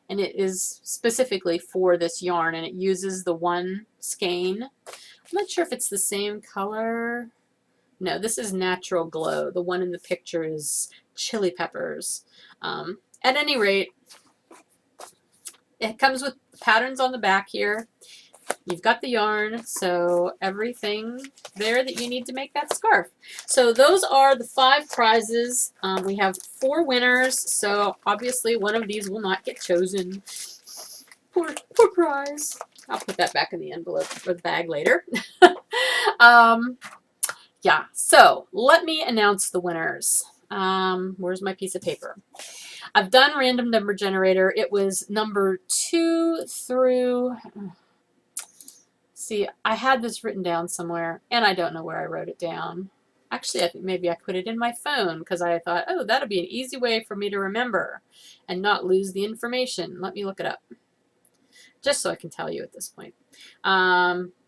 and it is specifically for this yarn, and it uses the one skein. I'm not sure if it's the same color. No, this is Natural Glow. The one in the picture is Chili Peppers. At any rate, it comes with patterns on the back here. You've got the yarn, so everything there that you need to make that scarf. So those are the 5 prizes. We have 4 winners, so obviously one of these will not get chosen. Poor prize. I'll put that back in the envelope or the bag later. Yeah, so let me announce the winners. Where's my piece of paper? I've done random number generator. It was number 2 through... See, I had this written down somewhere, and I don't know where I wrote it down. Actually, I think maybe I put it in my phone because I thought, oh, that'll be an easy way for me to remember and not lose the information. Let me look it up, just so I can tell you at this point.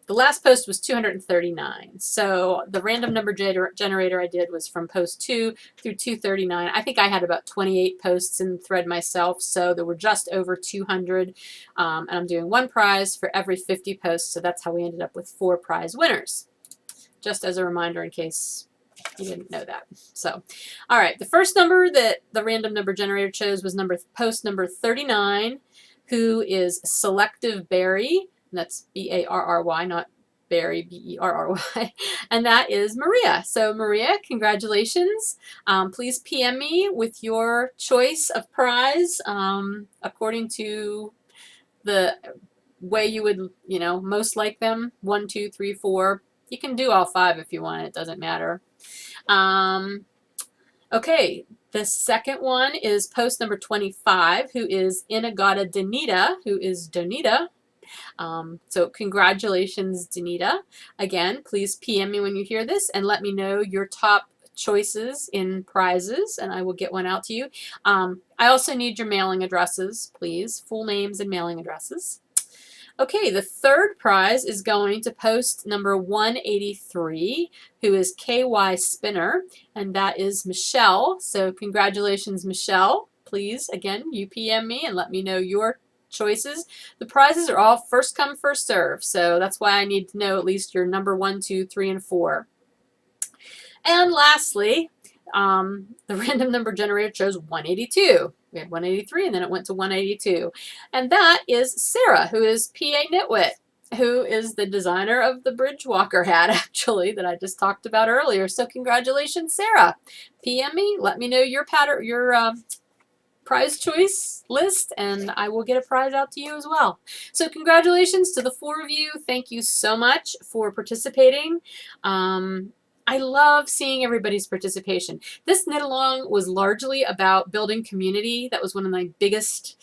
The last post was 239. So the random number generator I did was from post 2 through 239. I think I had about 28 posts in the thread myself, so there were just over 200. And I'm doing 1 prize for every 50 posts, so that's how we ended up with 4 prize winners. Just as a reminder in case you didn't know that. So, all right, the first number that the random number generator chose was post number 39, who is Selective Berry. And that's B-A-R-R-Y, not Berry, B-E-R-R-Y. And that is Maria. So Maria, congratulations. Please PM me with your choice of prize according to the way you would, most like them. 1, 2, 3, 4. You can do all 5 if you want. It doesn't matter. Okay, the second one is post number 25, who is Inagata Danita, who is Donita. So congratulations, Danita. Again, please PM me when you hear this and let me know your top choices in prizes, and I will get one out to you. I also need your mailing addresses, please. Full names and mailing addresses. Okay, the third prize is going to post number 183, who is KY Spinner, and that is Michelle. So congratulations, Michelle. Please, again, you PM me and let me know your choices. The prizes are all first come, first serve, so that's why I need to know at least your number 1, 2, 3, and 4. And lastly, the random number generator chose 182. We had 183 and then it went to 182. And that is Sarah, who is PA Knitwit, who is the designer of the Bridge Walker hat, actually, that I just talked about earlier. So congratulations, Sarah. PM me, let me know your pattern, your prize choice list, and I will get a prize out to you as well. So congratulations to the 4 of you. Thank you so much for participating. I love seeing everybody's participation. This knit along was largely about building community. That was one of my biggest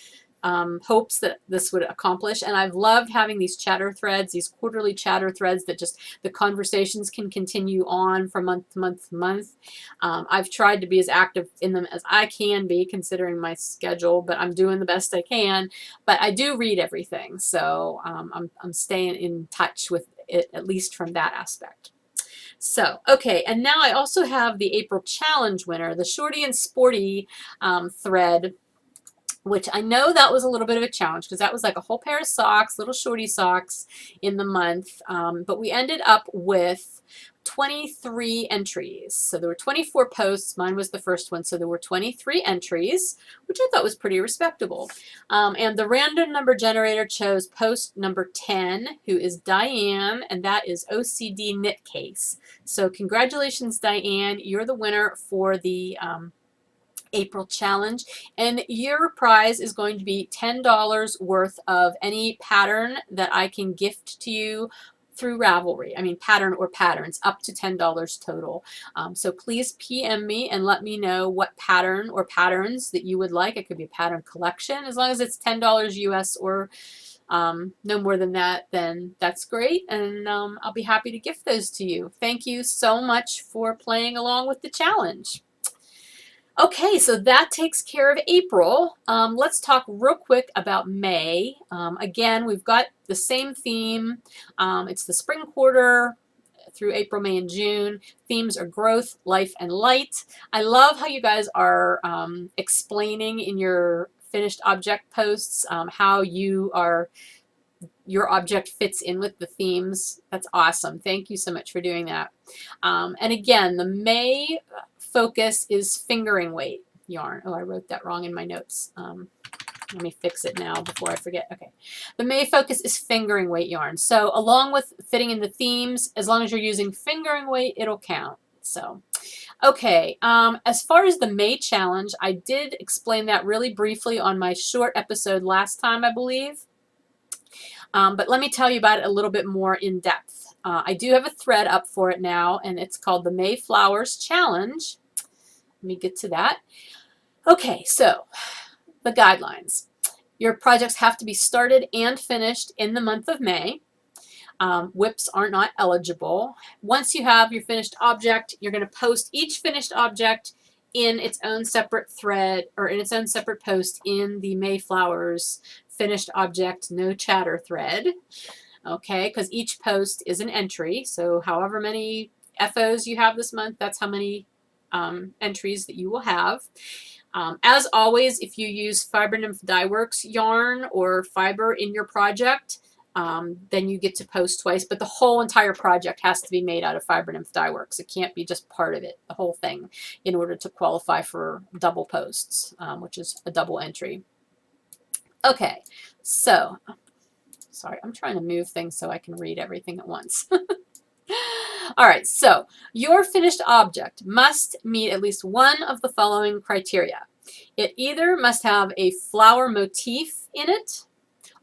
hopes that this would accomplish, and I've loved having these chatter threads, these quarterly chatter threads that just the conversations can continue on from month to month to month. I've tried to be as active in them as I can be considering my schedule, but I'm doing the best I can. But I do read everything, so I'm staying in touch with it, at least from that aspect. So, okay, and now I also have the April Challenge winner, the Shorty and Sporty thread, which I know that was a little bit of a challenge because that was like a whole pair of socks, little shorty socks in the month. But we ended up with 23 entries. So there were 24 posts. Mine was the first one. So there were 23 entries, which I thought was pretty respectable. And the random number generator chose post number 10, who is Diane, and that is OCD Knit Case. So congratulations, Diane. You're the winner for the April Challenge, and your prize is going to be $10 worth of any pattern that I can gift to you through Ravelry. I mean, pattern or patterns, up to $10 total. So please PM me and let me know what pattern or patterns that you would like. It could be a pattern collection. As long as it's $10 US or no more than that, then that's great, and I'll be happy to gift those to you. Thank you so much for playing along with the challenge. Okay, so that takes care of April. Let's talk real quick about May. Again, we've got the same theme. It's the spring quarter through April, May, and June. Themes are growth, life, and light. I love how you guys are explaining in your finished object posts how your object fits in with the themes. That's awesome. Thank you so much for doing that. And again, the May focus is fingering weight yarn. Oh, I wrote that wrong in my notes. Let me fix it now before I forget. Okay. The May focus is fingering weight yarn. So along with fitting in the themes, as long as you're using fingering weight, it'll count. So, okay. As far as the May challenge, I did explain that really briefly on my short episode last time, I believe. But let me tell you about it a little bit more in depth. I do have a thread up for it now, and it's called the May Flowers Challenge. Let me get to that. Okay, so the guidelines. Your projects have to be started and finished in the month of May. WIPs are not eligible. Once you have your finished object, you're going to post each finished object in its own separate thread or in its own separate post in the Mayflowers finished object no chatter thread. Okay, because each post is an entry. So however many FOs you have this month, that's how many entries that you will have. As always, if you use Fiber Nymph Dye Works yarn or fiber in your project, then you get to post twice, but the whole entire project has to be made out of Fiber Nymph Dye Works. It can't be just part of it, the whole thing, in order to qualify for double posts, which is a double entry. Okay, so, sorry, I'm trying to move things so I can read everything at once. All right, so your finished object must meet at least one of the following criteria. It either must have a flower motif in it,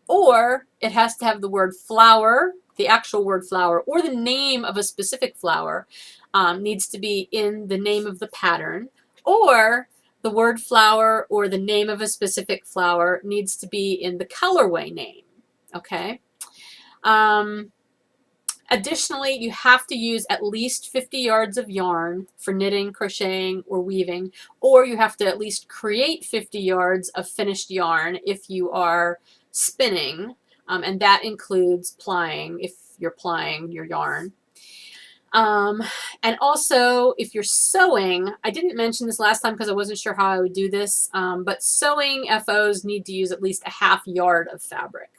or it has to have the word flower, the actual word flower, or the name of a specific flower needs to be in the name of the pattern, or the word flower or the name of a specific flower needs to be in the colorway name, okay? Additionally, you have to use at least 50 yards of yarn for knitting, crocheting, or weaving, or you have to at least create 50 yards of finished yarn if you are spinning, and that includes plying if you're plying your yarn. And also, if you're sewing, I didn't mention this last time because I wasn't sure how I would do this, but sewing FOs need to use at least a half yard of fabric.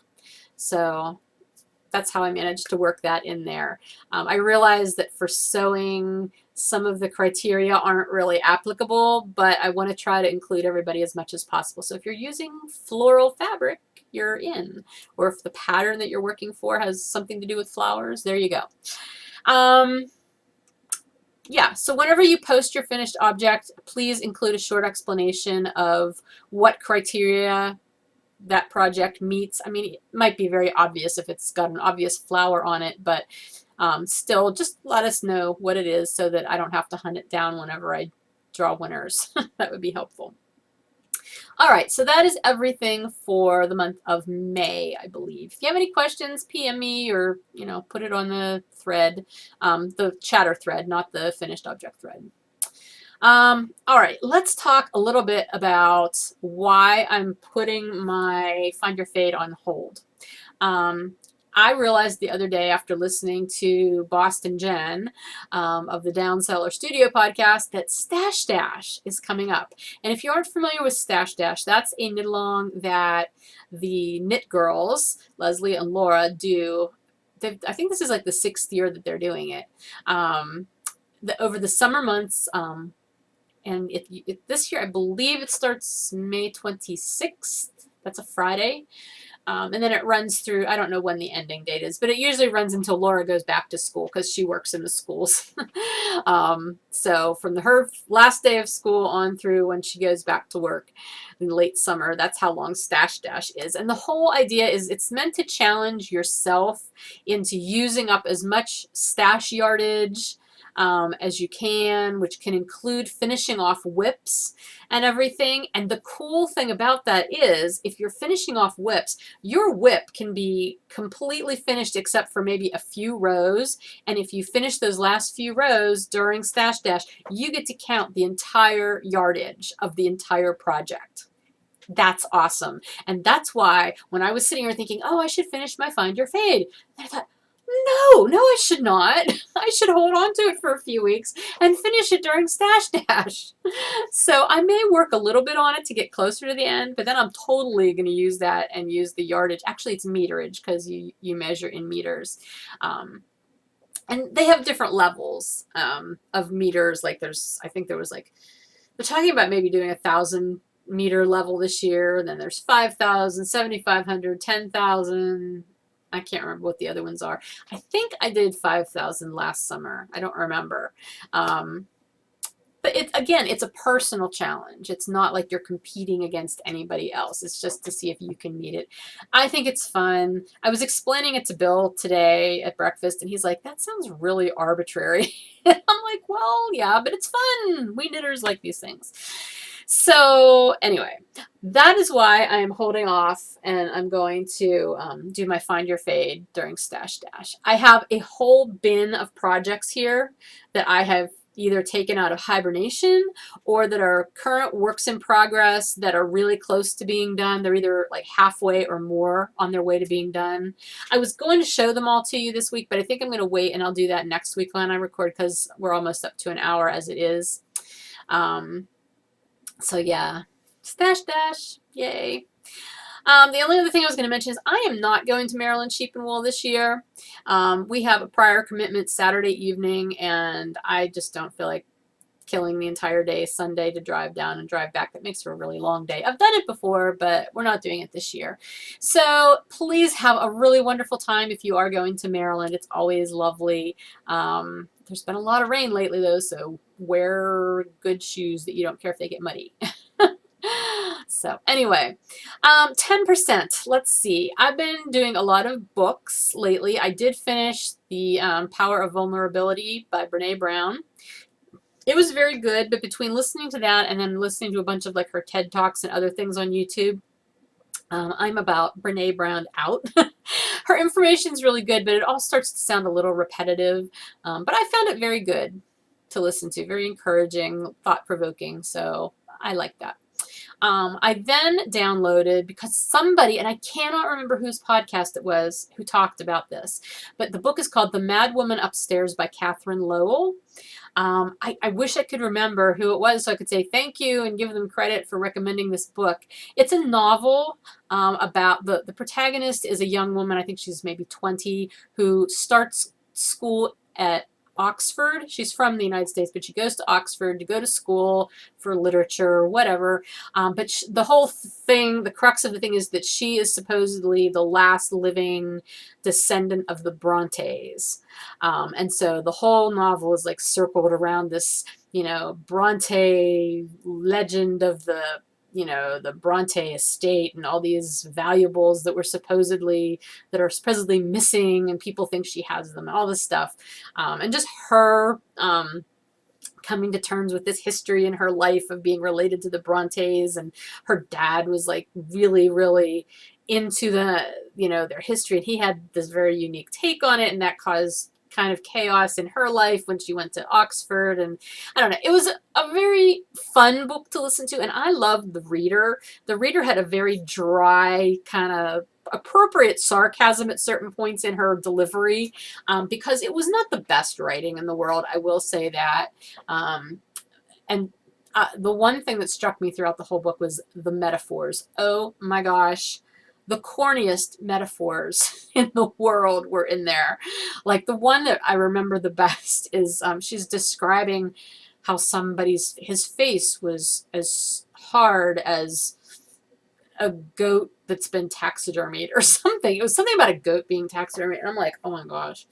So that's how I managed to work that in there. I realized that for sewing, some of the criteria aren't really applicable, but I want to try to include everybody as much as possible. So if you're using floral fabric, you're in. Or if the pattern that you're working for has something to do with flowers, there you go. Yeah, so whenever you post your finished object, please include a short explanation of what criteria that project meets. I mean, it might be very obvious if it's got an obvious flower on it, but still just let us know what it is so that I don't have to hunt it down whenever I draw winners. That would be helpful. All right, so that is everything for the month of May, I believe. If you have any questions, PM me or, you know, put it on the thread, the chatter thread, not the finished object thread. All right, let's talk a little bit about why I'm putting my Find Your Fade on hold. I realized the other day after listening to Boston Jen of the Downseller Studio podcast that Stash Dash is coming up. And if you aren't familiar with Stash Dash, that's a knit-along that the Knit Girls, Leslie and Laura, do. I think this is like the 6th year that they're doing it. Over the summer months, and this year, I believe it starts May 26th. That's a Friday. And then it runs through, I don't know when the ending date is, but it usually runs until Laura goes back to school because she works in the schools. So from her last day of school on through when she goes back to work in late summer, that's how long Stash Dash is. And the whole idea is it's meant to challenge yourself into using up as much stash yardage as you can, which can include finishing off whips and everything. And the cool thing about that is if you're finishing off whips, your whip can be completely finished except for maybe a few rows. And if you finish those last few rows during Stash Dash, you get to count the entire yardage of the entire project. That's awesome. And that's why when I was sitting here thinking, oh, I should finish my Find Your Fade, I thought, No, I should not. I should hold on to it for a few weeks and finish it during Stash Dash. So I may work a little bit on it to get closer to the end, but then I'm totally going to use that and use the yardage. Actually, it's meterage because you measure in meters. And they have different levels of meters. Like I think there was like, they're talking about maybe doing 1,000-meter level this year. And then there's 5,000, 7,500, 10,000. I can't remember what the other ones are. I think I did 5,000 last summer. I don't remember. But it's a personal challenge. It's not like you're competing against anybody else. It's just to see if you can meet it. I think it's fun. I was explaining it to Bill today at breakfast, and he's like, that sounds really arbitrary. And I'm like, well, yeah, but it's fun. We knitters like these things. So anyway, that is why I am holding off, and I'm going to do my Find Your Fade during Stash Dash. I have a whole bin of projects here that I have either taken out of hibernation or that are current works in progress that are really close to being done. They're either like halfway or more on their way to being done. I was going to show them all to you this week, but I think I'm going to wait and I'll do that next week when I record because we're almost up to an hour as it is. So yeah, Stash Dash, yay. The only other thing I was going to mention is I am not going to Maryland Sheep and Wool this year. We have a prior commitment Saturday evening, and I just don't feel like killing the entire day Sunday to drive down and drive back. That makes for a really long day. I've done it before, but we're not doing it this year. So please have a really wonderful time if you are going to Maryland. It's always lovely. There's been a lot of rain lately, though, so wear good shoes that you don't care if they get muddy. So anyway, 10%. Let's see. I've been doing a lot of books lately. I did finish The Power of Vulnerability by Brene Brown. It was very good, but between listening to that and then listening to a bunch of like her TED Talks and other things on YouTube, I'm about Brene Brown out. Her information is really good, but it all starts to sound a little repetitive. But I found it very good to listen to, very encouraging, thought-provoking, so I like that. I then downloaded, because somebody, and I cannot remember whose podcast it was, who talked about this, but the book is called The Mad Woman Upstairs by Catherine Lowell. I wish I could remember who it was so I could say thank you and give them credit for recommending this book. It's a novel about the protagonist is a young woman, I think she's maybe 20, who starts school at Oxford. She's from the United States, but she goes to Oxford to go to school for literature or whatever. But the whole thing, the crux of the thing is that she is supposedly the last living descendant of the Brontes. And so the whole novel is like circled around this, Bronte legend of the Bronte estate and all these valuables that are supposedly missing, and people think she has them, all this stuff. And just her coming to terms with this history in her life of being related to the Brontes, and her dad was like really, really into their history, and he had this very unique take on it, and that caused kind of chaos in her life when she went to Oxford. And I don't know, it was a very fun book to listen to, and I loved the reader. The reader had a very dry, kind of appropriate sarcasm at certain points in her delivery, because it was not the best writing in the world, I will say that. And the one thing that struck me throughout the whole book was the metaphors. Oh my gosh. The corniest metaphors in the world were in there. Like the one that I remember the best is she's describing how his face was as hard as a goat that's been taxidermied or something. It was something about a goat being taxidermied. And I'm like, oh my gosh.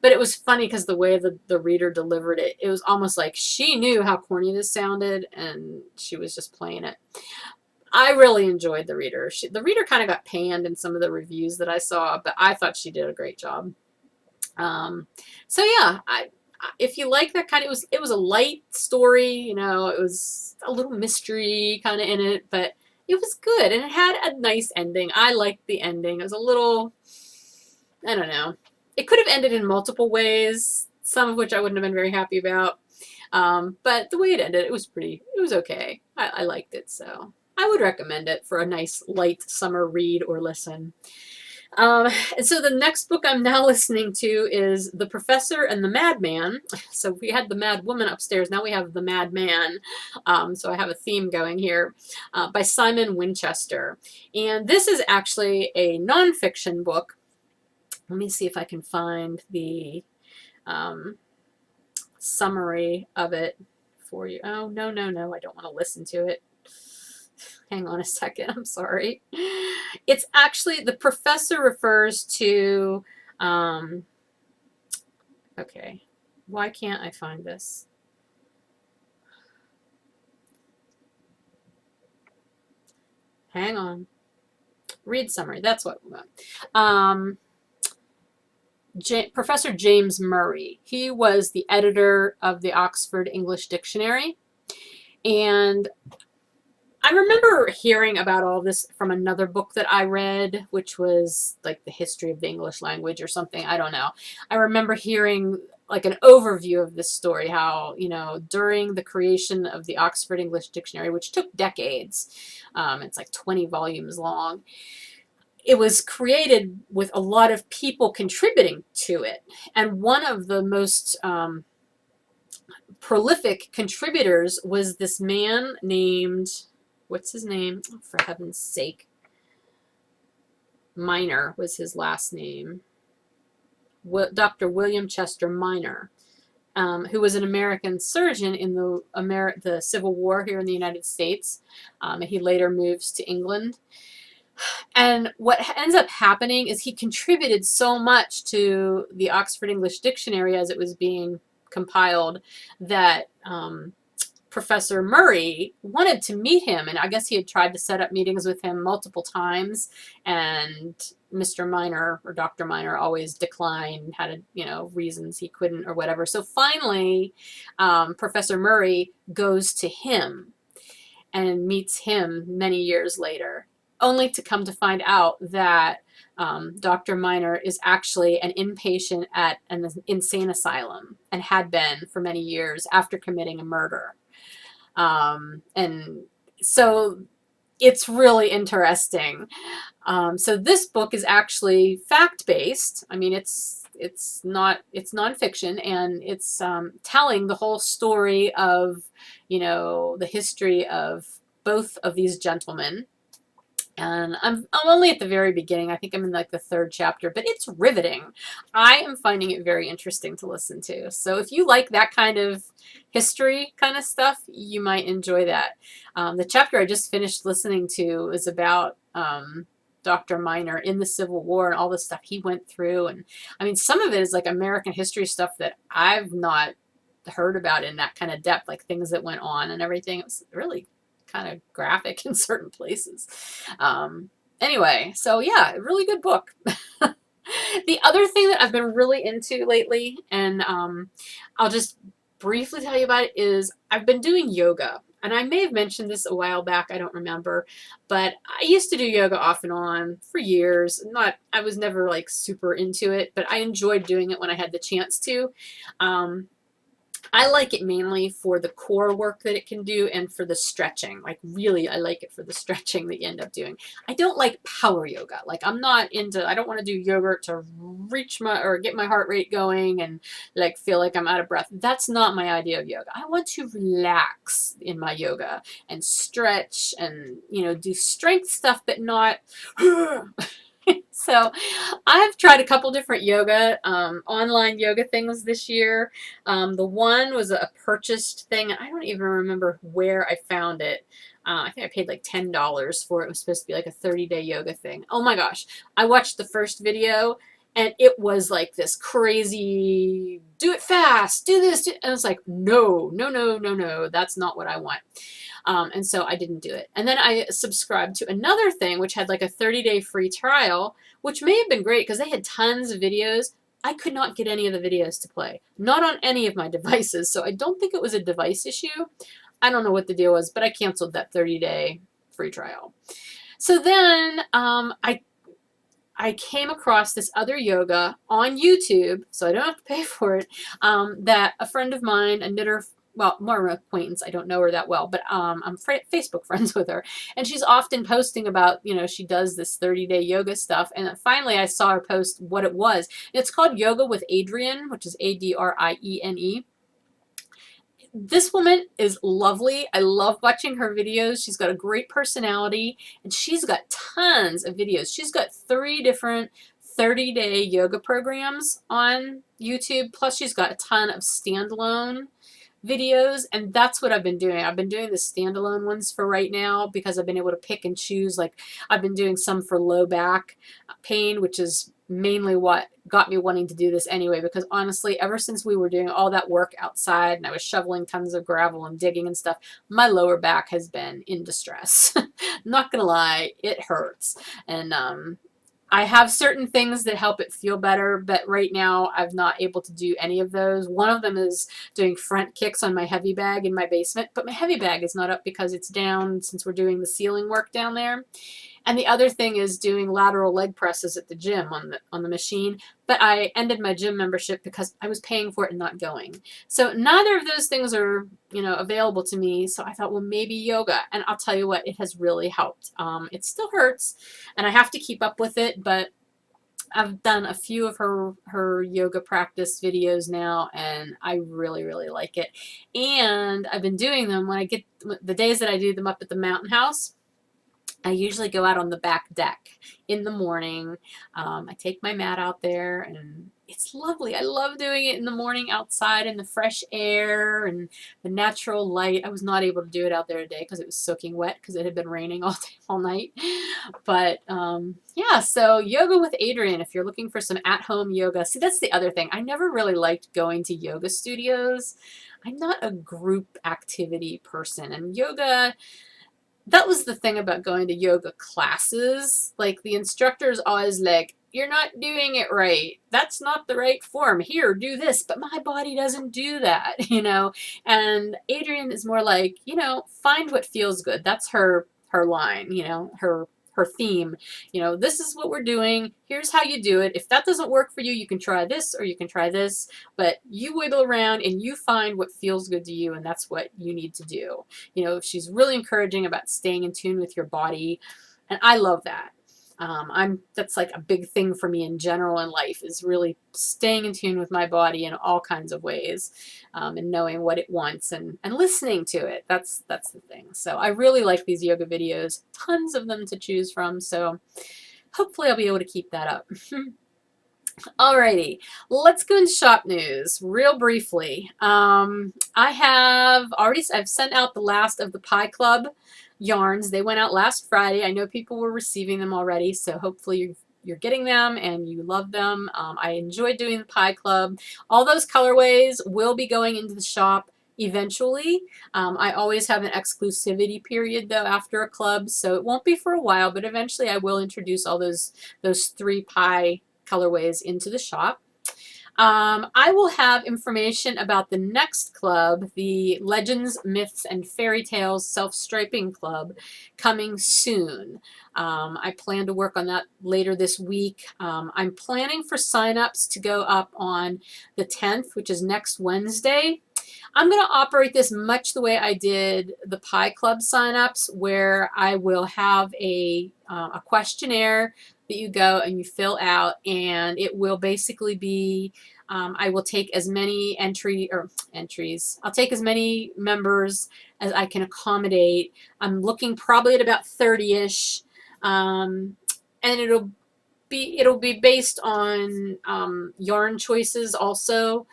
But it was funny because the way the reader delivered it, it was almost like she knew how corny this sounded and she was just playing it. I really enjoyed the reader. The reader kind of got panned in some of the reviews that I saw, but I thought she did a great job. So yeah, if you like that kind of, it was a light story, it was a little mystery kind of in it, but it was good and it had a nice ending. I liked the ending. It was a little, I don't know. It could have ended in multiple ways, some of which I wouldn't have been very happy about. But the way it ended, it was okay. I liked it, so I would recommend it for a nice light summer read or listen. And so the next book I'm now listening to is The Professor and the Madman. So we had the Mad Woman upstairs. Now we have the Madman. So I have a theme going here, by Simon Winchester. And this is actually a nonfiction book. Let me see if I can find the summary of it for you. Oh, no, no, no. I don't want to listen to it. Hang on a second. I'm sorry. It's actually, the professor refers to, okay, why can't I find this? Hang on. Read summary. That's what we want. Professor James Murray. He was the editor of the Oxford English Dictionary. And I remember hearing about all this from another book that I read, which was like the history of the English language or something. I don't know. I remember hearing like an overview of this story, how, you know, during the creation of the Oxford English Dictionary, which took decades, it's like 20 volumes long, it was created with a lot of people contributing to it. And one of the most prolific contributors was this man named, what's his name? Oh, for heaven's sake. Minor was his last name. Dr. William Chester Minor, who was an American surgeon in the Civil War here in the United States. And he later moves to England. And what ends up happening is he contributed so much to the Oxford English Dictionary as it was being compiled that Professor Murray wanted to meet him, and I guess he had tried to set up meetings with him multiple times, and Mr. Minor or Dr. Minor always declined, had reasons he couldn't or whatever. So finally, Professor Murray goes to him and meets him many years later, only to come to find out that Dr. Minor is actually an inpatient at an insane asylum and had been for many years after committing a murder. And so it's really interesting. So this book is actually fact-based. I mean, it's nonfiction, and it's telling the whole story of, the history of both of these gentlemen. And I'm only at the very beginning. I think I'm in like the 3rd chapter, but it's riveting. I am finding it very interesting to listen to. So if you like that kind of history kind of stuff, you might enjoy that. The chapter I just finished listening to is about Dr. Minor in the Civil War and all the stuff he went through. And I mean, some of it is like American history stuff that I've not heard about in that kind of depth, like things that went on and everything. It was really kind of graphic in certain places. Anyway, so yeah, really good book. The other thing that I've been really into lately, and I'll just briefly tell you about it, is I've been doing yoga. And I may have mentioned this a while back, I don't remember, but I used to do yoga off and on for years. I was never like super into it, but I enjoyed doing it when I had the chance to. I like it mainly for the core work that it can do and for the stretching. Like really, I like it for the stretching that you end up doing. I don't like power yoga. Like I don't want to do yoga to reach or get my heart rate going and like feel like I'm out of breath. That's not my idea of yoga. I want to relax in my yoga and stretch and, do strength stuff, but not So I've tried a couple different yoga, online yoga things this year. The one was a purchased thing. I don't even remember where I found it. I think I paid like $10 for it. It was supposed to be like a 30-day yoga thing. Oh my gosh. I watched the first video and it was like this crazy, do it fast, do this. And I was like, no, no, no, no, no. That's not what I want. And so I didn't do it. And then I subscribed to another thing, which had like a 30-day free trial, which may have been great because they had tons of videos. I could not get any of the videos to play, not on any of my devices. So I don't think it was a device issue. I don't know what the deal was, but I canceled that 30-day free trial. So then I came across this other yoga on YouTube, so I don't have to pay for it, that a friend of mine, a knitter well, more an acquaintance. I don't know her that well, but I'm Facebook friends with her. And she's often posting about, she does this 30-day yoga stuff. And finally I saw her post what it was. It's called Yoga with Adriene, which is Adriene. This woman is lovely. I love watching her videos. She's got a great personality, and she's got tons of videos. She's got 3 different 30-day yoga programs on YouTube, plus she's got a ton of standalone videos, and that's what I've been doing. I've been doing the standalone ones for right now because I've been able to pick and choose. Like, I've been doing some for low back pain, which is mainly what got me wanting to do this anyway, because honestly, ever since we were doing all that work outside and I was shoveling tons of gravel and digging and stuff, my lower back has been in distress. Not gonna lie, it hurts. And I have certain things that help it feel better, but right now I'm not able to do any of those. One of them is doing front kicks on my heavy bag in my basement, but my heavy bag is not up because it's down since we're doing the ceiling work down there. And the other thing is doing lateral leg presses at the gym on the machine. But I ended my gym membership because I was paying for it and not going. So neither of those things are, available to me. So I thought, well, maybe yoga. And I'll tell you what, it has really helped. It still hurts, and I have to keep up with it, but I've done a few of her yoga practice videos now, and I really, really like it. And I've been doing them when I get the days that I do them up at the mountain house. I usually go out on the back deck in the morning. I take my mat out there, and it's lovely. I love doing it in the morning outside in the fresh air and the natural light. I was not able to do it out there today because it was soaking wet because it had been raining all day, all night. But yeah, so yoga with Adriene, if you're looking for some at-home yoga. See, that's the other thing. I never really liked going to yoga studios. I'm not a group activity person, and yoga, that was the thing about going to yoga classes. Like, the instructor's always like, you're not doing it right. That's not the right form. Here, do this. But my body doesn't do that, And Adriene is more like, find what feels good. That's her line, her theme. This is what we're doing. Here's how you do it. If that doesn't work for you, you can try this or you can try this. But you wiggle around and you find what feels good to you, and that's what you need to do. She's really encouraging about staying in tune with your body, and I love that. That's like a big thing for me in general in life, is really staying in tune with my body in all kinds of ways, and knowing what it wants and listening to it. That's the thing. So I really like these yoga videos, tons of them to choose from. So hopefully I'll be able to keep that up. Alrighty, let's go into shop news real briefly. I've sent out the last of the Pie Club yarns. They went out last Friday. I know people were receiving them already, so hopefully you're getting them and you love them. I enjoyed doing the Pie Club. All those colorways will be going into the shop eventually. I always have an exclusivity period though after a club, so it won't be for a while, but eventually I will introduce all those 3 pie colorways into the shop. I will have information about the next club, the Legends, Myths, and Fairy Tales Self-Striping Club, coming soon. I plan to work on that later this week. I'm planning for sign-ups to go up on the 10th, which is next Wednesday. I'm going to operate this much the way I did the Pie Club sign-ups, where I will have a questionnaire that you go and you fill out, and it will basically be, I will take as many entries. I'll take as many members as I can accommodate. I'm looking probably at about 30-ish, and it'll be based on yarn choices also.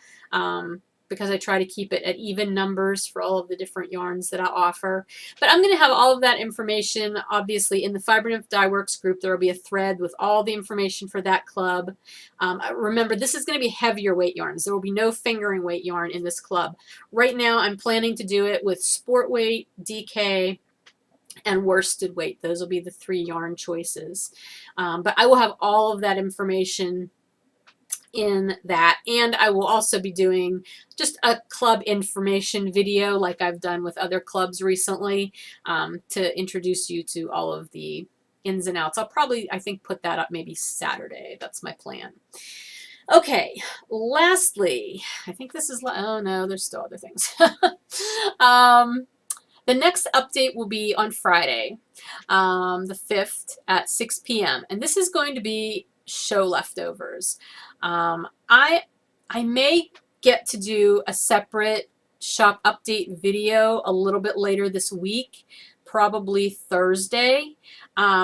Because I try to keep it at even numbers for all of the different yarns that I offer. But I'm going to have all of that information, obviously, in the Fiber Nymph Dye Works group. There will be a thread with all the information for that club. Remember, this is going to be heavier weight yarns. There will be no fingering weight yarn in this club. Right now, I'm planning to do it with sport weight, DK, and worsted weight. Those will be the 3 yarn choices. But I will have all of that information in that, and I will also be doing just a club information video like I've done with other clubs recently, to introduce you to all of the ins and outs. I'll probably, I think, put that up maybe Saturday. That's my plan. Okay, lastly, I think this is, oh no, there's still other things. The next update will be on Friday, the 5th at 6 p.m. And this is going to be show leftovers. I may get to do a separate shop update video a little bit later this week, probably Thursday,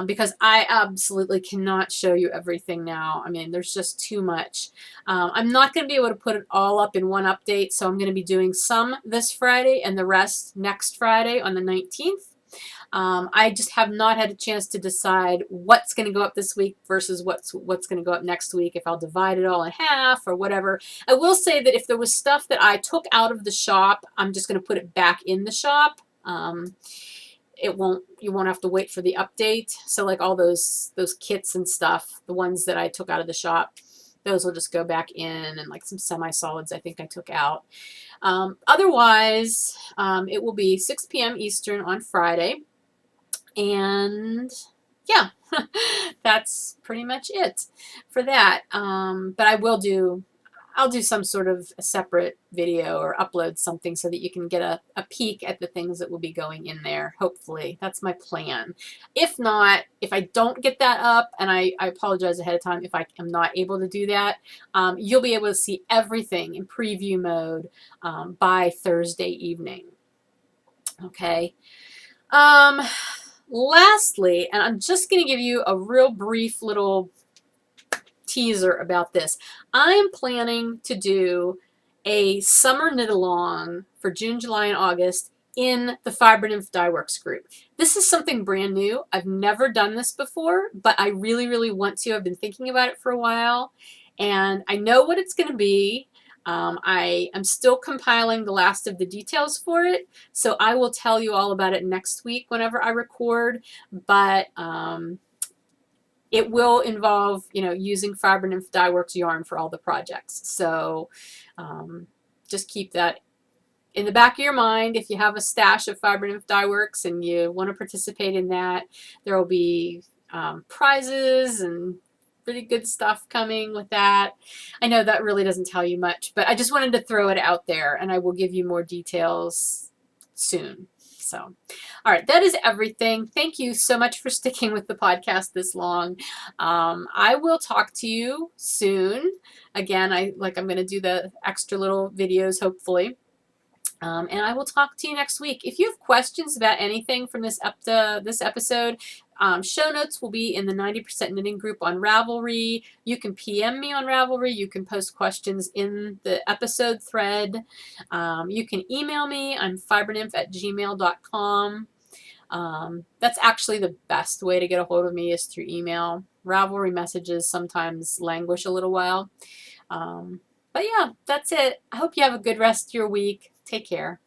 because I absolutely cannot show you everything now. I mean, there's just too much. I'm not going to be able to put it all up in one update, so I'm going to be doing some this Friday and the rest next Friday on the 19th. I just have not had a chance to decide what's going to go up this week versus what's going to go up next week, if I'll divide it all in half or whatever. I will say that if there was stuff that I took out of the shop, I'm just going to put it back in the shop. You won't have to wait for the update. So like all those kits and stuff, the ones that I took out of the shop, those will just go back in, and like some semi-solids I think I took out. Otherwise, it will be 6 p.m. Eastern on Friday. And yeah, that's pretty much it for that. But I'll do some sort of a separate video or upload something so that you can get a peek at the things that will be going in there. Hopefully, that's my plan. If not, if I don't get that up, and I apologize ahead of time if I am not able to do that, you'll be able to see everything in preview mode by Thursday evening. Okay. Lastly, and I'm just going to give you a real brief little teaser about this. I'm planning to do a summer knit along for June, July, and August in the Fiber Nymph Dye Works group. This is something brand new. I've never done this before, but I really, really want to. I've been thinking about it for a while, and I know what it's going to be. I am still compiling the last of the details for it, so I will tell you all about it next week whenever I record, but it will involve, using Fiber Nymph Dye Works yarn for all the projects. So just keep that in the back of your mind. If you have a stash of Fiber Nymph Dye Works and you want to participate in that, there will be prizes and really good stuff coming with that. I know that really doesn't tell you much, but I just wanted to throw it out there, and I will give you more details soon. So, all right, that is everything. Thank you so much for sticking with the podcast this long. I will talk to you soon. Again, I'm going to do the extra little videos, hopefully. And I will talk to you next week. If you have questions about anything from this episode, show notes will be in the 90% Knitting group on Ravelry. You can PM me on Ravelry. You can post questions in the episode thread. You can email me. I'm fibernymph@gmail.com. That's actually the best way to get a hold of me, is through email. Ravelry messages sometimes languish a little while. But yeah, that's it. I hope you have a good rest of your week. Take care.